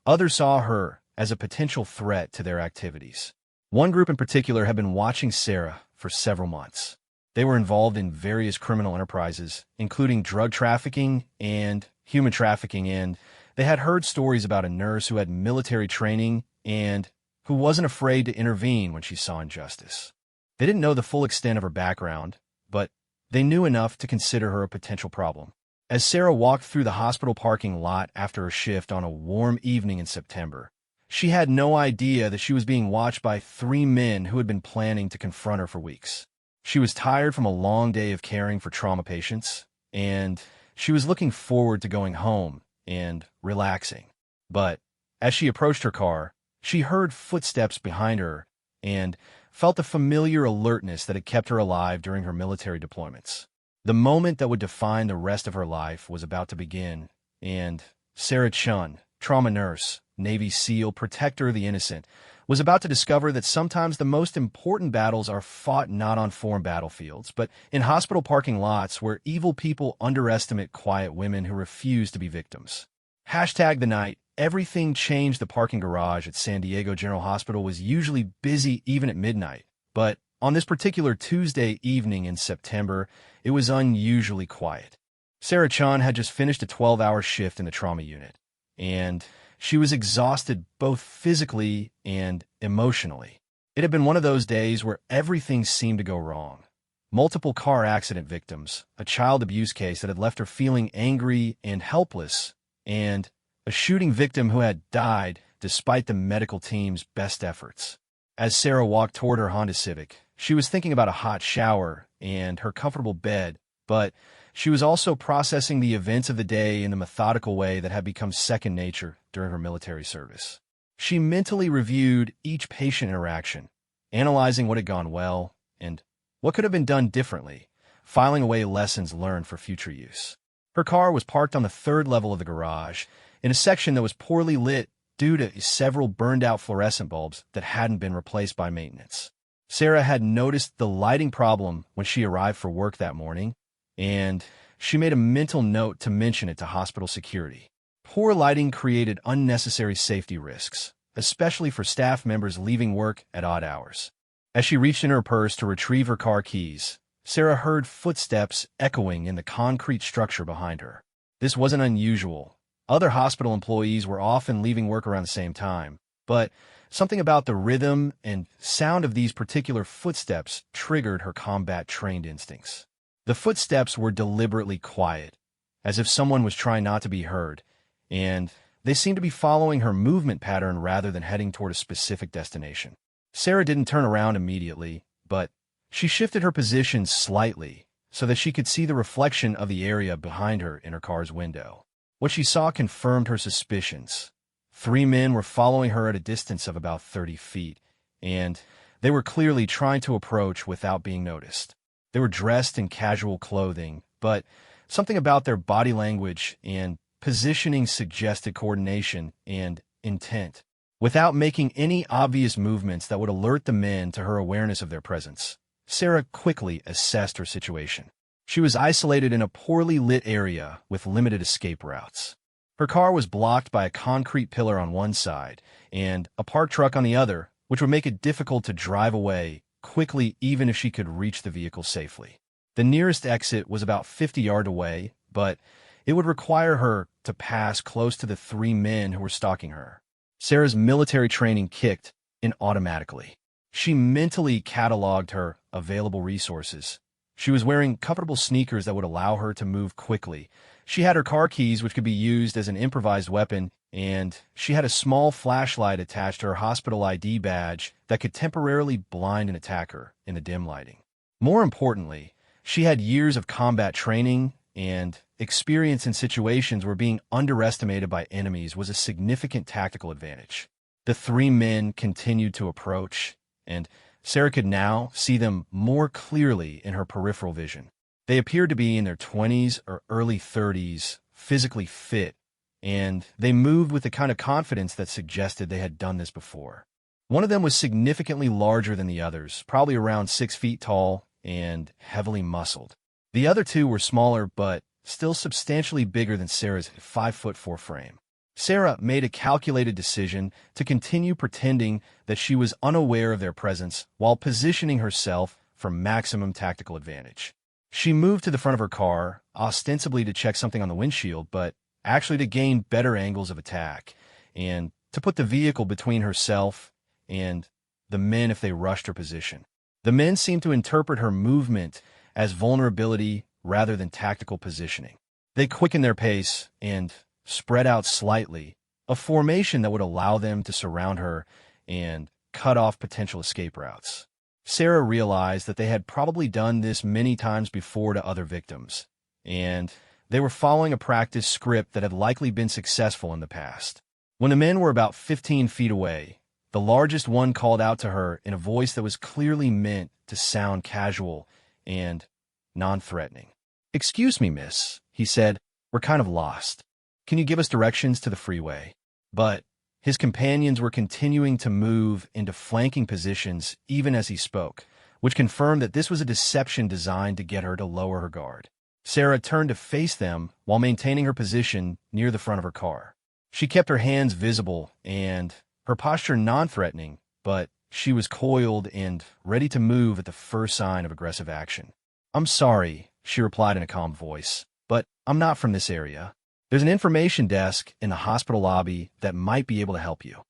others saw her as a potential threat to their activities. One group in particular had been watching Sarah for several months. They were involved in various criminal enterprises, including drug trafficking and human trafficking, and they had heard stories about a nurse who had military training and who wasn't afraid to intervene when she saw injustice. They didn't know the full extent of her background, but they knew enough to consider her a potential problem. As Sarah walked through the hospital parking lot after her shift on a warm evening in September, she had no idea that she was being watched by 3 men who had been planning to confront her for weeks. She was tired from a long day of caring for trauma patients, and she was looking forward to going home and relaxing. But as she approached her car, she heard footsteps behind her and felt the familiar alertness that had kept her alive during her military deployments. The moment that would define the rest of her life was about to begin, and Sarah Chun, trauma nurse, Navy SEAL, protector of the innocent, was about to discover that sometimes the most important battles are fought not on foreign battlefields, but in hospital parking lots where evil people underestimate quiet women who refuse to be victims. Hashtag the night everything changed. The parking garage at San Diego General Hospital was usually busy even at midnight, but on this particular Tuesday evening in September, it was unusually quiet. Sarah Chun had just finished a 12-hour shift in the trauma unit, and she was exhausted both physically and emotionally. It had been one of those days where everything seemed to go wrong. Multiple car accident victims, a child abuse case that had left her feeling angry and helpless, and a shooting victim who had died despite the medical team's best efforts. As Sarah walked toward her Honda Civic, she was thinking about a hot shower and her comfortable bed, but she was also processing the events of the day in the methodical way that had become second nature during her military service. She mentally reviewed each patient interaction, analyzing what had gone well and what could have been done differently, filing away lessons learned for future use. Her car was parked on the 3rd level of the garage, in a section that was poorly lit due to several burned-out fluorescent bulbs that hadn't been replaced by maintenance. Sarah had noticed the lighting problem when she arrived for work that morning, and she made a mental note to mention it to hospital security. Poor lighting created unnecessary safety risks, especially for staff members leaving work at odd hours. As she reached in her purse to retrieve her car keys, Sarah heard footsteps echoing in the concrete structure behind her. This wasn't unusual. Other hospital employees were often leaving work around the same time, but something about the rhythm and sound of these particular footsteps triggered her combat-trained instincts. The footsteps were deliberately quiet, as if someone was trying not to be heard, and they seemed to be following her movement pattern rather than heading toward a specific destination. Sarah didn't turn around immediately, but she shifted her position slightly so that she could see the reflection of the area behind her in her car's window. What she saw confirmed her suspicions. 3 men were following her at a distance of about 30 feet, and they were clearly trying to approach without being noticed. They were dressed in casual clothing, but something about their body language and positioning suggested coordination and intent. Without making any obvious movements that would alert the men to her awareness of their presence, Sarah quickly assessed her situation. She was isolated in a poorly lit area with limited escape routes. Her car was blocked by a concrete pillar on one side and a parked truck on the other, which would make it difficult to drive away quickly even if she could reach the vehicle safely. The nearest exit was about 50 yards away, but it would require her to pass close to the three men who were stalking her. Sarah's military training kicked in automatically. She mentally cataloged her available resources. She was wearing comfortable sneakers that would allow her to move quickly. She had her car keys, which could be used as an improvised weapon, and she had a small flashlight attached to her hospital ID badge that could temporarily blind an attacker in the dim lighting. More importantly, she had years of combat training and experience in situations where being underestimated by enemies was a significant tactical advantage. The three men continued to approach, and Sarah could now see them more clearly in her peripheral vision. They appeared to be in their 20s or early 30s, physically fit, and they moved with the kind of confidence that suggested they had done this before. One of them was significantly larger than the others, probably around 6 feet tall and heavily muscled. The other two were smaller, but still substantially bigger than Sarah's 5'4" frame. Sarah made a calculated decision to continue pretending that she was unaware of their presence while positioning herself for maximum tactical advantage. She moved to the front of her car, ostensibly to check something on the windshield, but actually to gain better angles of attack and to put the vehicle between herself and the men if they rushed her position. The men seemed to interpret her movement as vulnerability rather than tactical positioning. They quickened their pace and spread out slightly, a formation that would allow them to surround her and cut off potential escape routes. Sarah realized that they had probably done this many times before to other victims, and they were following a practice script that had likely been successful in the past. When the men were about 15 feet away, the largest one called out to her in a voice that was clearly meant to sound casual and non-threatening. "Excuse me, miss," he said. "We're kind of lost. Can you give us directions to the freeway?" But his companions were continuing to move into flanking positions even as he spoke, which confirmed that this was a deception designed to get her to lower her guard. Sarah turned to face them while maintaining her position near the front of her car. She kept her hands visible and her posture non-threatening, but she was coiled and ready to move at the first sign of aggressive action. "I'm sorry," she replied in a calm voice, "but I'm not from this area. There's an information desk in the hospital lobby that might be able to help you."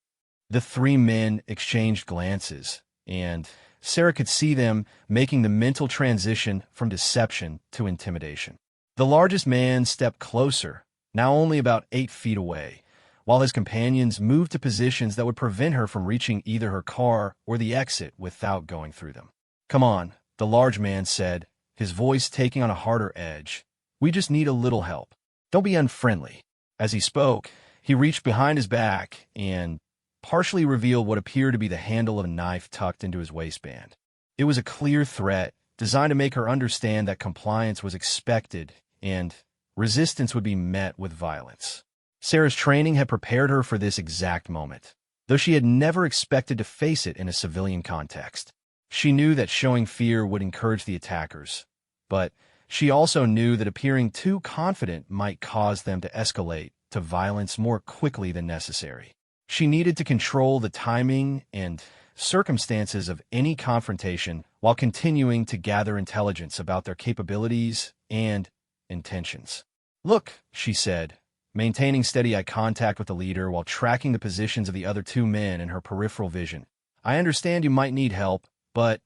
The three men exchanged glances, and Sarah could see them making the mental transition from deception to intimidation. The largest man stepped closer, now only about 8 feet away, while his companions moved to positions that would prevent her from reaching either her car or the exit without going through them. "Come on," the large man said, his voice taking on a harder edge. "We just need a little help. Don't be unfriendly." As he spoke, he reached behind his back and partially revealed what appeared to be the handle of a knife tucked into his waistband. It was a clear threat designed to make her understand that compliance was expected and resistance would be met with violence. Sarah's training had prepared her for this exact moment, though she had never expected to face it in a civilian context. She knew that showing fear would encourage the attackers, but she also knew that appearing too confident might cause them to escalate to violence more quickly than necessary. She needed to control the timing and circumstances of any confrontation while continuing to gather intelligence about their capabilities and intentions. "Look," she said, maintaining steady eye contact with the leader while tracking the positions of the other two men in her peripheral vision. "I understand you might need help, but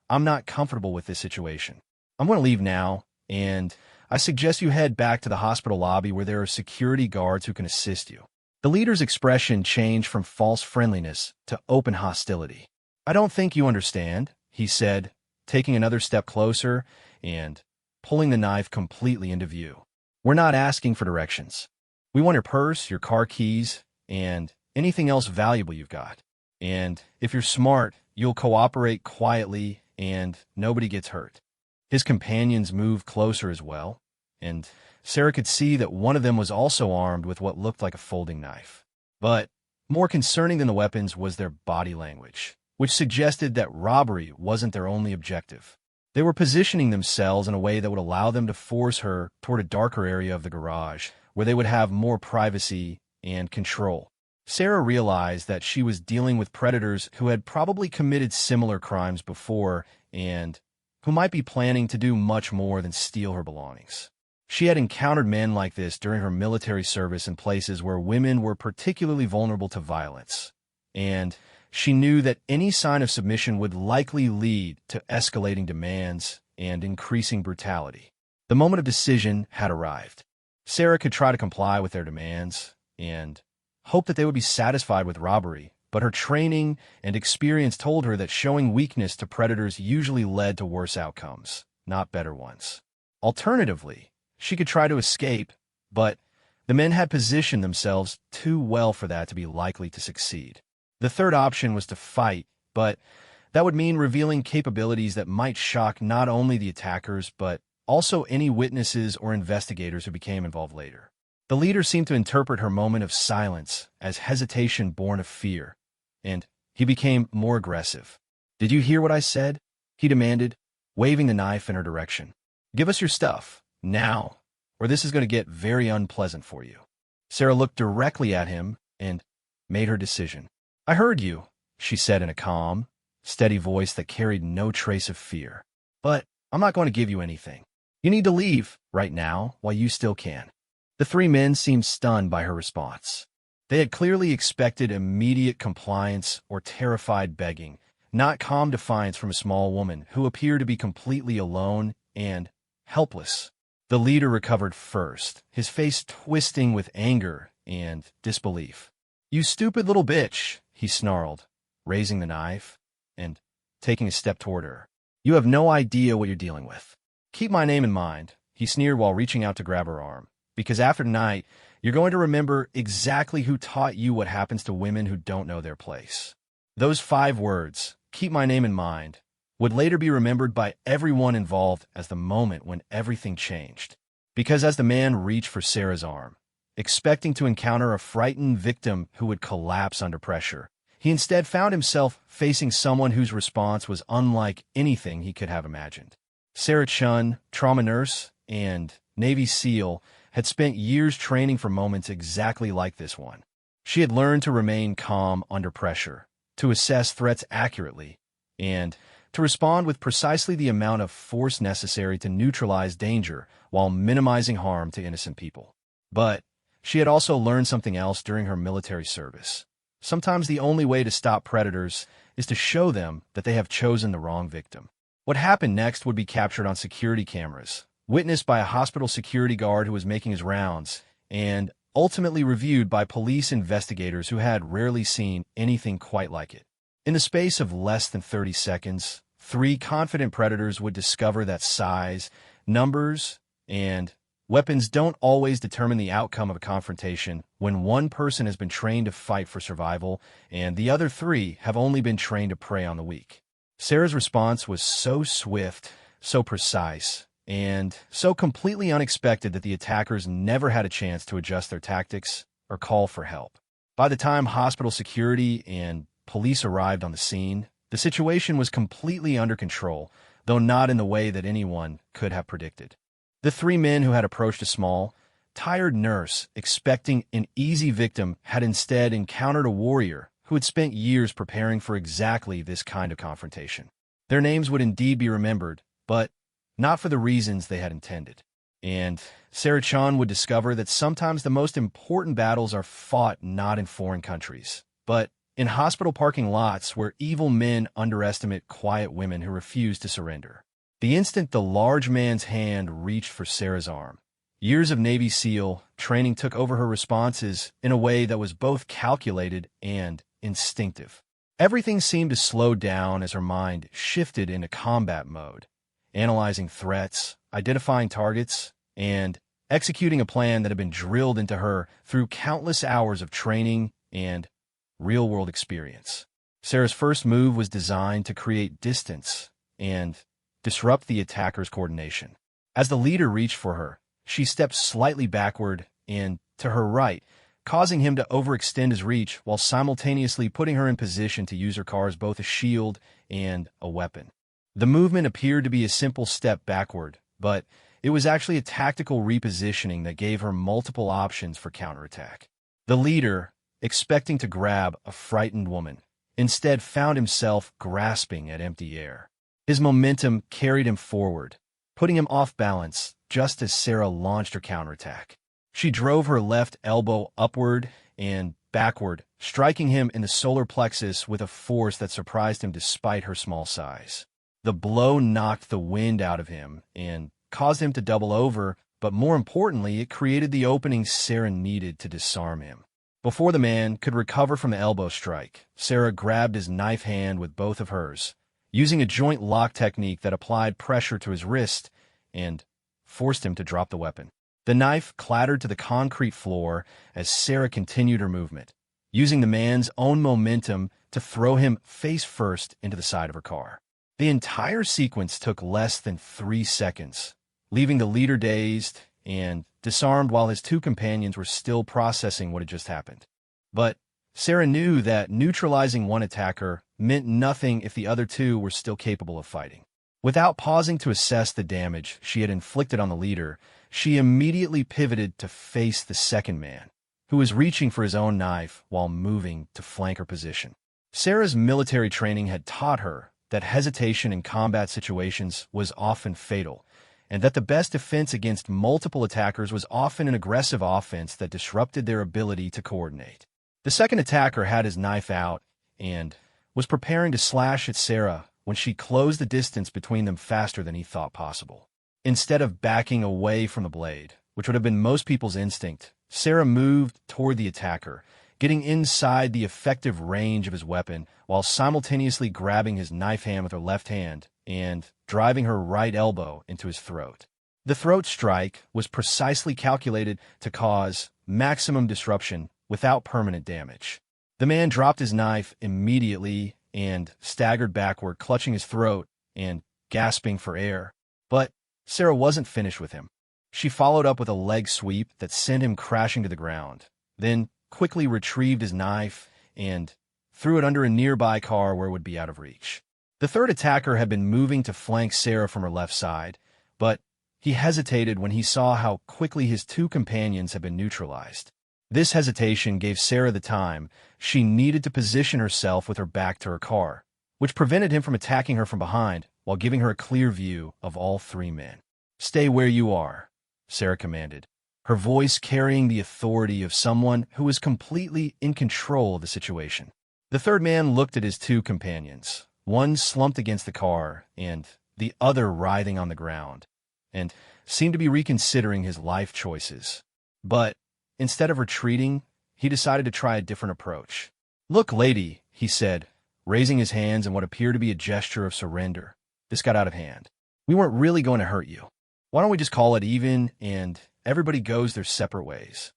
I'm not comfortable with this situation. I'm going to leave now, and I suggest you head back to the hospital lobby where there are security guards who can assist you." The leader's expression changed from false friendliness to open hostility. "I don't think you understand," he said, taking another step closer and pulling the knife completely into view. "We're not asking for directions. We want your purse, your car keys, and anything else valuable you've got. And if you're smart, you'll cooperate quietly and nobody gets hurt." His companions moved closer as well, and Sarah could see that one of them was also armed with what looked like a folding knife. But more concerning than the weapons was their body language, which suggested that robbery wasn't their only objective. They were positioning themselves in a way that would allow them to force her toward a darker area of the garage, where they would have more privacy and control. Sarah realized that she was dealing with predators who had probably committed similar crimes before and who might be planning to do much more than steal her belongings. She had encountered men like this during her military service in places where women were particularly vulnerable to violence, and she knew that any sign of submission would likely lead to escalating demands and increasing brutality. The moment of decision had arrived. Sarah could try to comply with their demands and hope that they would be satisfied with robbery, but her training and experience told her that showing weakness to predators usually led to worse outcomes, not better ones. Alternatively, she could try to escape, but the men had positioned themselves too well for that to be likely to succeed. The third option was to fight, but that would mean revealing capabilities that might shock not only the attackers, but also any witnesses or investigators who became involved later. The leader seemed to interpret her moment of silence as hesitation born of fear, and he became more aggressive. "Did you hear what I said?" he demanded, waving the knife in her direction. "Give us your stuff. Now, or this is going to get very unpleasant for you." Sarah looked directly at him and made her decision. "I heard you," she said in a calm, steady voice that carried no trace of fear. "But I'm not going to give you anything. You need to leave right now while you still can." The three men seemed stunned by her response. They had clearly expected immediate compliance or terrified begging, not calm defiance from a small woman who appeared to be completely alone and helpless. The leader recovered first, his face twisting with anger and disbelief. "You stupid little bitch," he snarled, raising the knife and taking a step toward her. "You have no idea what you're dealing with. Keep my name in mind," he sneered while reaching out to grab her arm, "because after tonight, you're going to remember exactly who taught you what happens to women who don't know their place." Those 5 words, "keep my name in mind," would later be remembered by everyone involved as the moment when everything changed. Because as the man reached for Sarah's arm, expecting to encounter a frightened victim who would collapse under pressure, he instead found himself facing someone whose response was unlike anything he could have imagined. Sarah Chun, trauma nurse and Navy SEAL, had spent years training for moments exactly like this one. She had learned to remain calm under pressure, to assess threats accurately, and to respond with precisely the amount of force necessary to neutralize danger while minimizing harm to innocent people. But she had also learned something else during her military service. Sometimes the only way to stop predators is to show them that they have chosen the wrong victim. What happened next would be captured on security cameras, witnessed by a hospital security guard who was making his rounds, and ultimately reviewed by police investigators who had rarely seen anything quite like it. In the space of less than 30 seconds, 3 confident predators would discover that size, numbers, and weapons don't always determine the outcome of a confrontation when one person has been trained to fight for survival and the other 3 have only been trained to prey on the weak. Sarah's response was so swift, so precise, and so completely unexpected that the attackers never had a chance to adjust their tactics or call for help. By the time hospital security and police arrived on the scene, the situation was completely under control, though not in the way that anyone could have predicted. The 3 men who had approached a small, tired nurse expecting an easy victim had instead encountered a warrior who had spent years preparing for exactly this kind of confrontation. Their names would indeed be remembered, but not for the reasons they had intended. And Sarah Chun would discover that sometimes the most important battles are fought not in foreign countries, but in hospital parking lots where evil men underestimate quiet women who refuse to surrender. The instant the large man's hand reached for Sarah's arm, years of Navy SEAL training took over her responses in a way that was both calculated and instinctive. Everything seemed to slow down as her mind shifted into combat mode, analyzing threats, identifying targets, and executing a plan that had been drilled into her through countless hours of training and real-world experience. Sarah's first move was designed to create distance and disrupt the attacker's coordination. As the leader reached for her, She stepped slightly backward and to her right, causing him to overextend his reach while simultaneously putting her in position to use her car as both a shield and a weapon. The movement appeared to be a simple step backward, but it was actually a tactical repositioning that gave her multiple options for counterattack. The leader, expecting to grab a frightened woman, instead found himself grasping at empty air. His momentum carried him forward, putting him off balance just as Sarah launched her counterattack. She drove her left elbow upward and backward, striking him in the solar plexus with a force that surprised him despite her small size. The blow knocked the wind out of him and caused him to double over, but more importantly, it created the opening Sarah needed to disarm him. Before the man could recover from the elbow strike, Sarah grabbed his knife hand with both of hers, using a joint lock technique that applied pressure to his wrist and forced him to drop the weapon. The knife clattered to the concrete floor as Sarah continued her movement, using the man's own momentum to throw him face first into the side of her car. The entire sequence took less than 3 seconds, leaving the leader dazed and disarmed while his two companions were still processing what had just happened. But Sarah knew that neutralizing one attacker meant nothing if the other two were still capable of fighting. Without pausing to assess the damage she had inflicted on the leader, she immediately pivoted to face the second man, who was reaching for his own knife while moving to flank her position. Sarah's military training had taught her that hesitation in combat situations was often fatal, and that the best defense against multiple attackers was often an aggressive offense that disrupted their ability to coordinate. The second attacker had his knife out and was preparing to slash at Sarah when she closed the distance between them faster than he thought possible. Instead of backing away from the blade, which would have been most people's instinct, Sarah moved toward the attacker, getting inside the effective range of his weapon while simultaneously grabbing his knife hand with her left hand and driving her right elbow into his throat. The throat strike was precisely calculated to cause maximum disruption without permanent damage. The man dropped his knife immediately and staggered backward, clutching his throat and gasping for air. But Sarah wasn't finished with him. She followed up with a leg sweep that sent him crashing to the ground, then quickly retrieved his knife and threw it under a nearby car where it would be out of reach. The third attacker had been moving to flank Sarah from her left side, but he hesitated when he saw how quickly his two companions had been neutralized. This hesitation gave Sarah the time she needed to position herself with her back to her car, which prevented him from attacking her from behind while giving her a clear view of all three men. "Stay where you are," Sarah commanded, her voice carrying the authority of someone who was completely in control of the situation. The third man looked at his two companions, one slumped against the car and the other writhing on the ground, and seemed to be reconsidering his life choices. But instead of retreating, he decided to try a different approach. "Look, lady," he said, raising his hands in what appeared to be a gesture of surrender. "This got out of hand. We weren't really going to hurt you. Why don't we just call it even and everybody goes their separate ways?"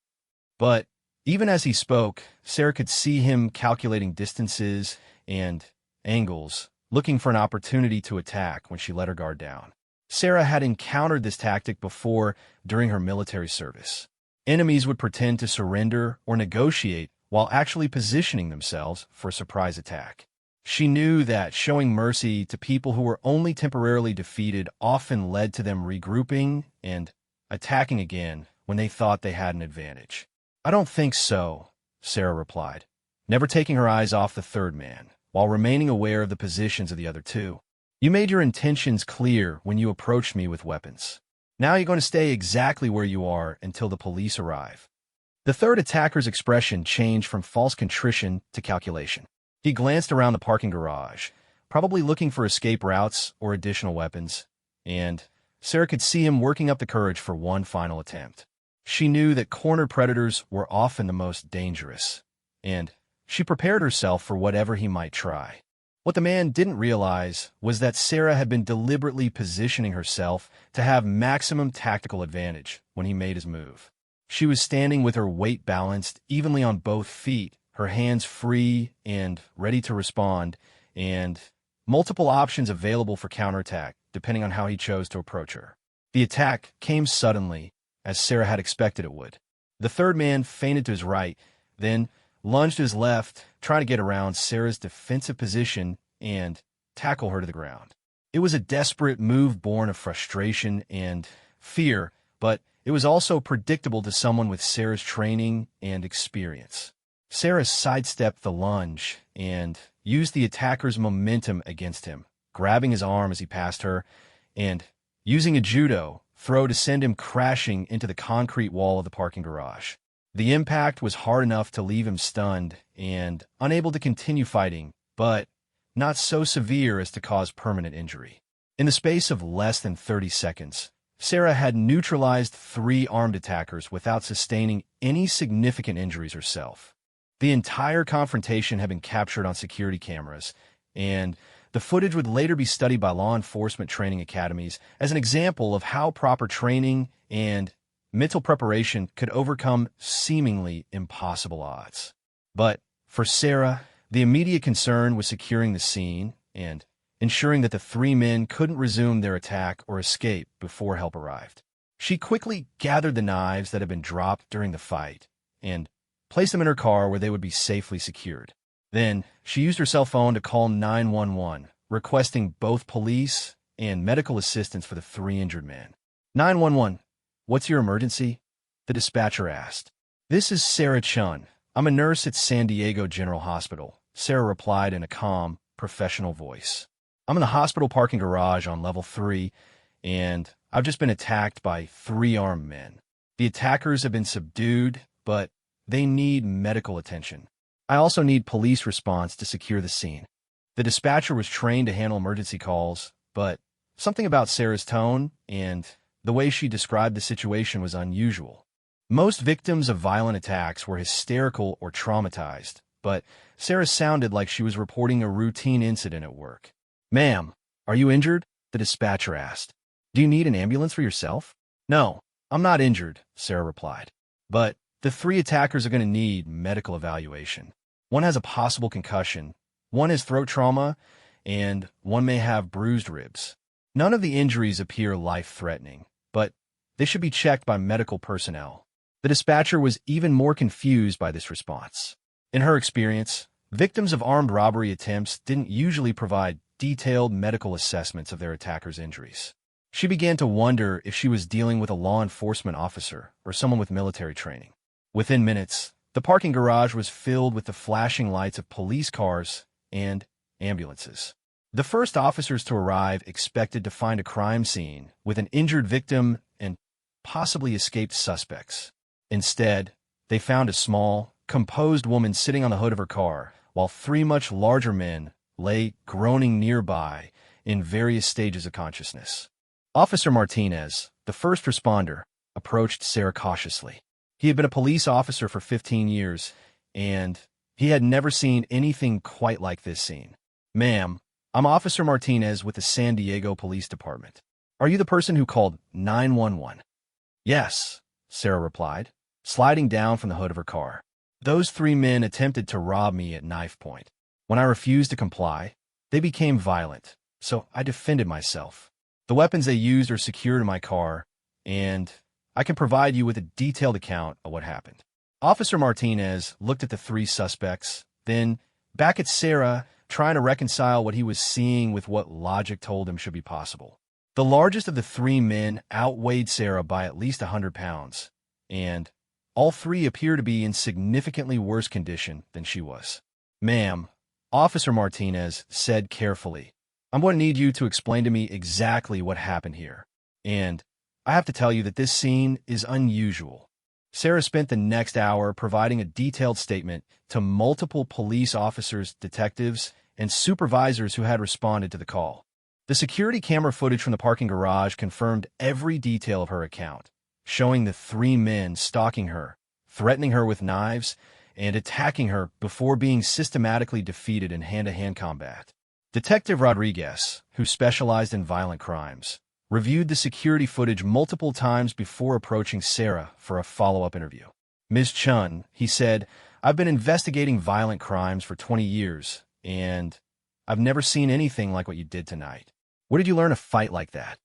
But even as he spoke, Sarah could see him calculating distances and angles, looking for an opportunity to attack when she let her guard down. Sarah had encountered this tactic before during her military service. Enemies would pretend to surrender or negotiate while actually positioning themselves for a surprise attack. She knew that showing mercy to people who were only temporarily defeated often led to them regrouping and attacking again when they thought they had an advantage. "I don't think so," Sarah replied, never taking her eyes off the third man, while remaining aware of the positions of the other two. "You made your intentions clear when you approached me with weapons. Now you're going to stay exactly where you are until the police arrive." The third attacker's expression changed from false contrition to calculation. He glanced around the parking garage, probably looking for escape routes or additional weapons, and Sarah could see him working up the courage for one final attempt. She knew that cornered predators were often the most dangerous, and she prepared herself for whatever he might try. What the man didn't realize was that Sarah had been deliberately positioning herself to have maximum tactical advantage when he made his move. She was standing with her weight balanced evenly on both feet, her hands free and ready to respond, and multiple options available for counterattack, depending on how he chose to approach her. The attack came suddenly, as Sarah had expected it would. The third man feinted to his right, then lunged to his left, trying to get around Sarah's defensive position and tackle her to the ground. It was a desperate move born of frustration and fear, but it was also predictable to someone with Sarah's training and experience. Sarah sidestepped the lunge and used the attacker's momentum against him, grabbing his arm as he passed her and using a judo throw to send him crashing into the concrete wall of the parking garage. The impact was hard enough to leave him stunned and unable to continue fighting, but not so severe as to cause permanent injury. In the space of less than 30 seconds, Sarah had neutralized 3 armed attackers without sustaining any significant injuries herself. The entire confrontation had been captured on security cameras, and the footage would later be studied by law enforcement training academies as an example of how proper training and mental preparation could overcome seemingly impossible odds. But for Sarah, the immediate concern was securing the scene and ensuring that the 3 men couldn't resume their attack or escape before help arrived. She quickly gathered the knives that had been dropped during the fight and placed them in her car where they would be safely secured. Then, she used her cell phone to call 911, requesting both police and medical assistance for the 3 injured men. 911, what's your emergency? The dispatcher asked. This is Sarah Chun. I'm a nurse at San Diego General Hospital, Sarah replied in a calm, professional voice. I'm in the hospital parking garage on level 3, and I've just been attacked by 3 armed men. The attackers have been subdued, but they need medical attention. I also need police response to secure the scene. The dispatcher was trained to handle emergency calls, but something about Sarah's tone and the way she described the situation was unusual. Most victims of violent attacks were hysterical or traumatized, but Sarah sounded like she was reporting a routine incident at work. Ma'am, are you injured? The dispatcher asked. Do you need an ambulance for yourself? No, I'm not injured, Sarah replied. But the 3 attackers are going to need medical evaluation. One has a possible concussion, one has throat trauma, and one may have bruised ribs. None of the injuries appear life-threatening, but they should be checked by medical personnel. The dispatcher was even more confused by this response. In her experience, victims of armed robbery attempts didn't usually provide detailed medical assessments of their attackers' injuries. She began to wonder if she was dealing with a law enforcement officer or someone with military training. Within minutes, the parking garage was filled with the flashing lights of police cars and ambulances. The first officers to arrive expected to find a crime scene with an injured victim and possibly escaped suspects. Instead, they found a small, composed woman sitting on the hood of her car, while 3 much larger men lay groaning nearby in various stages of consciousness. Officer Martinez, the first responder, approached Sarah cautiously. He had been a police officer for 15 years, and he had never seen anything quite like this scene. Ma'am, I'm Officer Martinez with the San Diego Police Department. Are you the person who called 911? Yes, Sarah replied, sliding down from the hood of her car. Those 3 men attempted to rob me at knife point. When I refused to comply, they became violent, so I defended myself. The weapons they used are secured in my car, and I can provide you with a detailed account of what happened. Officer Martinez looked at the 3 suspects, then back at Sarah, trying to reconcile what he was seeing with what logic told him should be possible. The largest of the 3 men outweighed Sarah by at least 100 pounds, and all 3 appear to be in significantly worse condition than she was. Ma'am, Officer Martinez said carefully, I'm going to need you to explain to me exactly what happened here. And I have to tell you that this scene is unusual. Sarah spent the next hour providing a detailed statement to multiple police officers, detectives, and supervisors who had responded to the call. The security camera footage from the parking garage confirmed every detail of her account, showing the 3 men stalking her, threatening her with knives, and attacking her before being systematically defeated in hand-to-hand combat. Detective Rodriguez, who specialized in violent crimes, reviewed the security footage multiple times before approaching Sarah for a follow-up interview. Ms. Chun, he said, I've been investigating violent crimes for 20 years, and I've never seen anything like what you did tonight. Where did you learn a fight like that?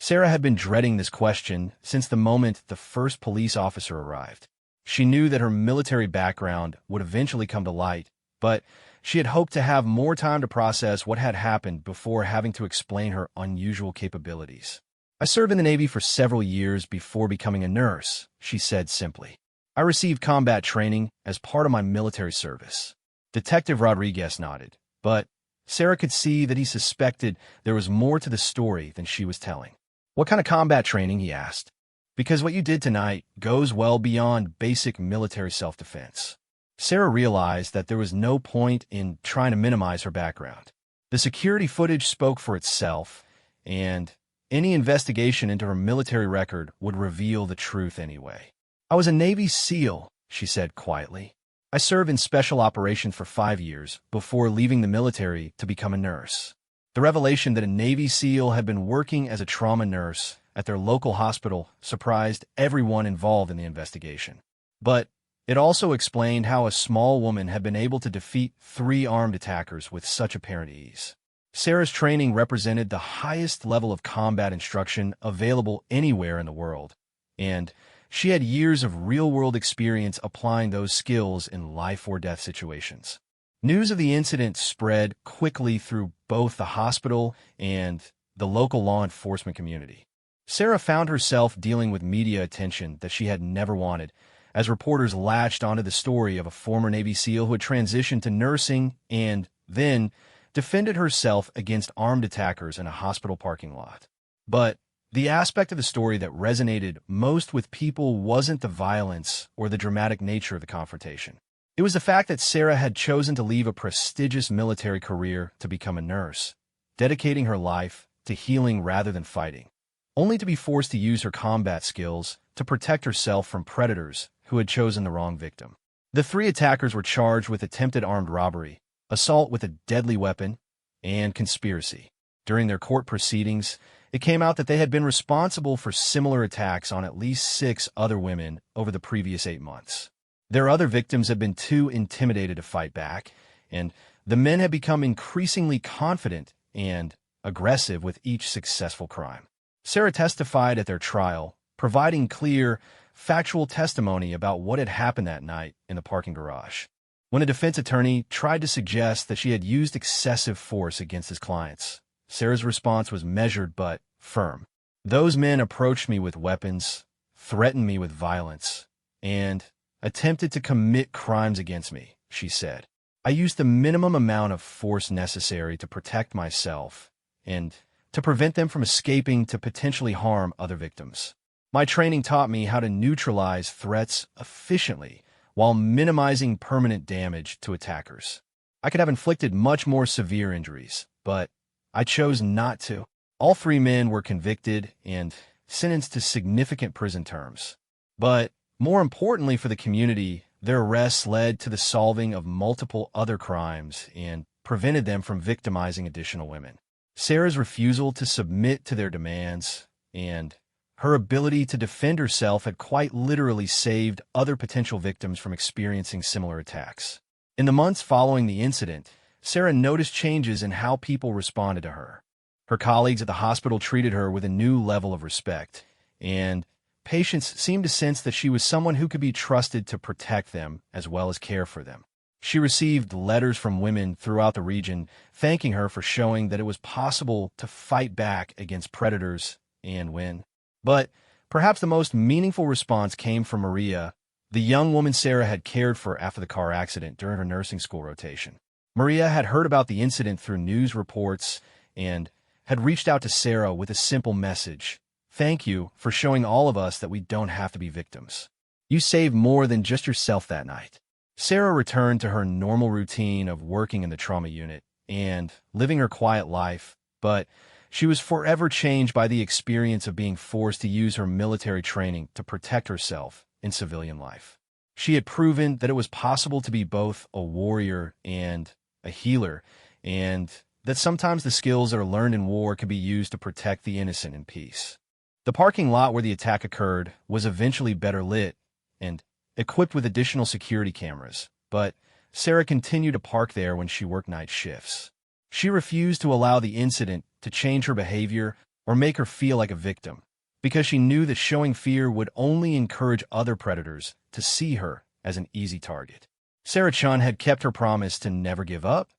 Sarah had been dreading this question since the moment the first police officer arrived. She knew that her military background would eventually come to light, but she had hoped to have more time to process what had happened before having to explain her unusual capabilities. "I served in the Navy for several years before becoming a nurse," she said simply. "I received combat training as part of my military service." Detective Rodriguez nodded, but Sarah could see that he suspected there was more to the story than she was telling. "What kind of combat training?" he asked. "Because what you did tonight goes well beyond basic military self-defense." Sarah realized that there was no point in trying to minimize her background. The security footage spoke for itself, and any investigation into her military record would reveal the truth anyway. "I was a Navy SEAL," she said quietly. "I served in special operations for 5 years before leaving the military to become a nurse." The revelation that a Navy SEAL had been working as a trauma nurse at their local hospital surprised everyone involved in the investigation. But it also explained how a small woman had been able to defeat 3 armed attackers with such apparent ease. Sarah's training represented the highest level of combat instruction available anywhere in the world, and she had years of real-world experience applying those skills in life-or-death situations. News of the incident spread quickly through both the hospital and the local law enforcement community. Sarah found herself dealing with media attention that she had never wanted, as reporters latched onto the story of a former Navy SEAL who had transitioned to nursing and then defended herself against armed attackers in a hospital parking lot. But the aspect of the story that resonated most with people wasn't the violence or the dramatic nature of the confrontation. It was the fact that Sarah had chosen to leave a prestigious military career to become a nurse, dedicating her life to healing rather than fighting, only to be forced to use her combat skills to protect herself from predators who had chosen the wrong victim. The 3 attackers were charged with attempted armed robbery, assault with a deadly weapon, and conspiracy. During their court proceedings, it came out that they had been responsible for similar attacks on at least 6 other women over the previous 8 months. Their other victims had been too intimidated to fight back, and the men had become increasingly confident and aggressive with each successful crime. Sarah testified at their trial, providing clear, factual testimony about what had happened that night in the parking garage. When a defense attorney tried to suggest that she had used excessive force against his clients, Sarah's response was measured but firm. "Those men approached me with weapons, threatened me with violence, and attempted to commit crimes against me," she said. "I used the minimum amount of force necessary to protect myself and to prevent them from escaping to potentially harm other victims. My training taught me how to neutralize threats efficiently while minimizing permanent damage to attackers. I could have inflicted much more severe injuries, but I chose not to." All 3 men were convicted and sentenced to significant prison terms. But more importantly for the community, their arrests led to the solving of multiple other crimes and prevented them from victimizing additional women. Sarah's refusal to submit to their demands and her ability to defend herself had quite literally saved other potential victims from experiencing similar attacks. In the months following the incident, Sarah noticed changes in how people responded to her. Her colleagues at the hospital treated her with a new level of respect, and patients seemed to sense that she was someone who could be trusted to protect them as well as care for them. She received letters from women throughout the region thanking her for showing that it was possible to fight back against predators and win. But perhaps the most meaningful response came from Maria, the young woman Sarah had cared for after the car accident during her nursing school rotation. Maria had heard about the incident through news reports and had reached out to Sarah with a simple message: "Thank you for showing all of us that we don't have to be victims. You saved more than just yourself that night." Sarah returned to her normal routine of working in the trauma unit and living her quiet life, but she was forever changed by the experience of being forced to use her military training to protect herself in civilian life. She had proven that it was possible to be both a warrior and a healer, and that sometimes the skills that are learned in war could be used to protect the innocent in peace. The parking lot where the attack occurred was eventually better lit and equipped with additional security cameras, but Sarah continued to park there when she worked night shifts. She refused to allow the incident to change her behavior or make her feel like a victim, because she knew that showing fear would only encourage other predators to see her as an easy target. Sarah Chun had kept her promise to never give up,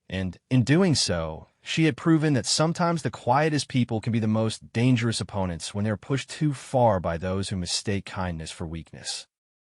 and in doing so, she had proven that sometimes the quietest people can be the most dangerous opponents when they are pushed too far by those who mistake kindness for weakness.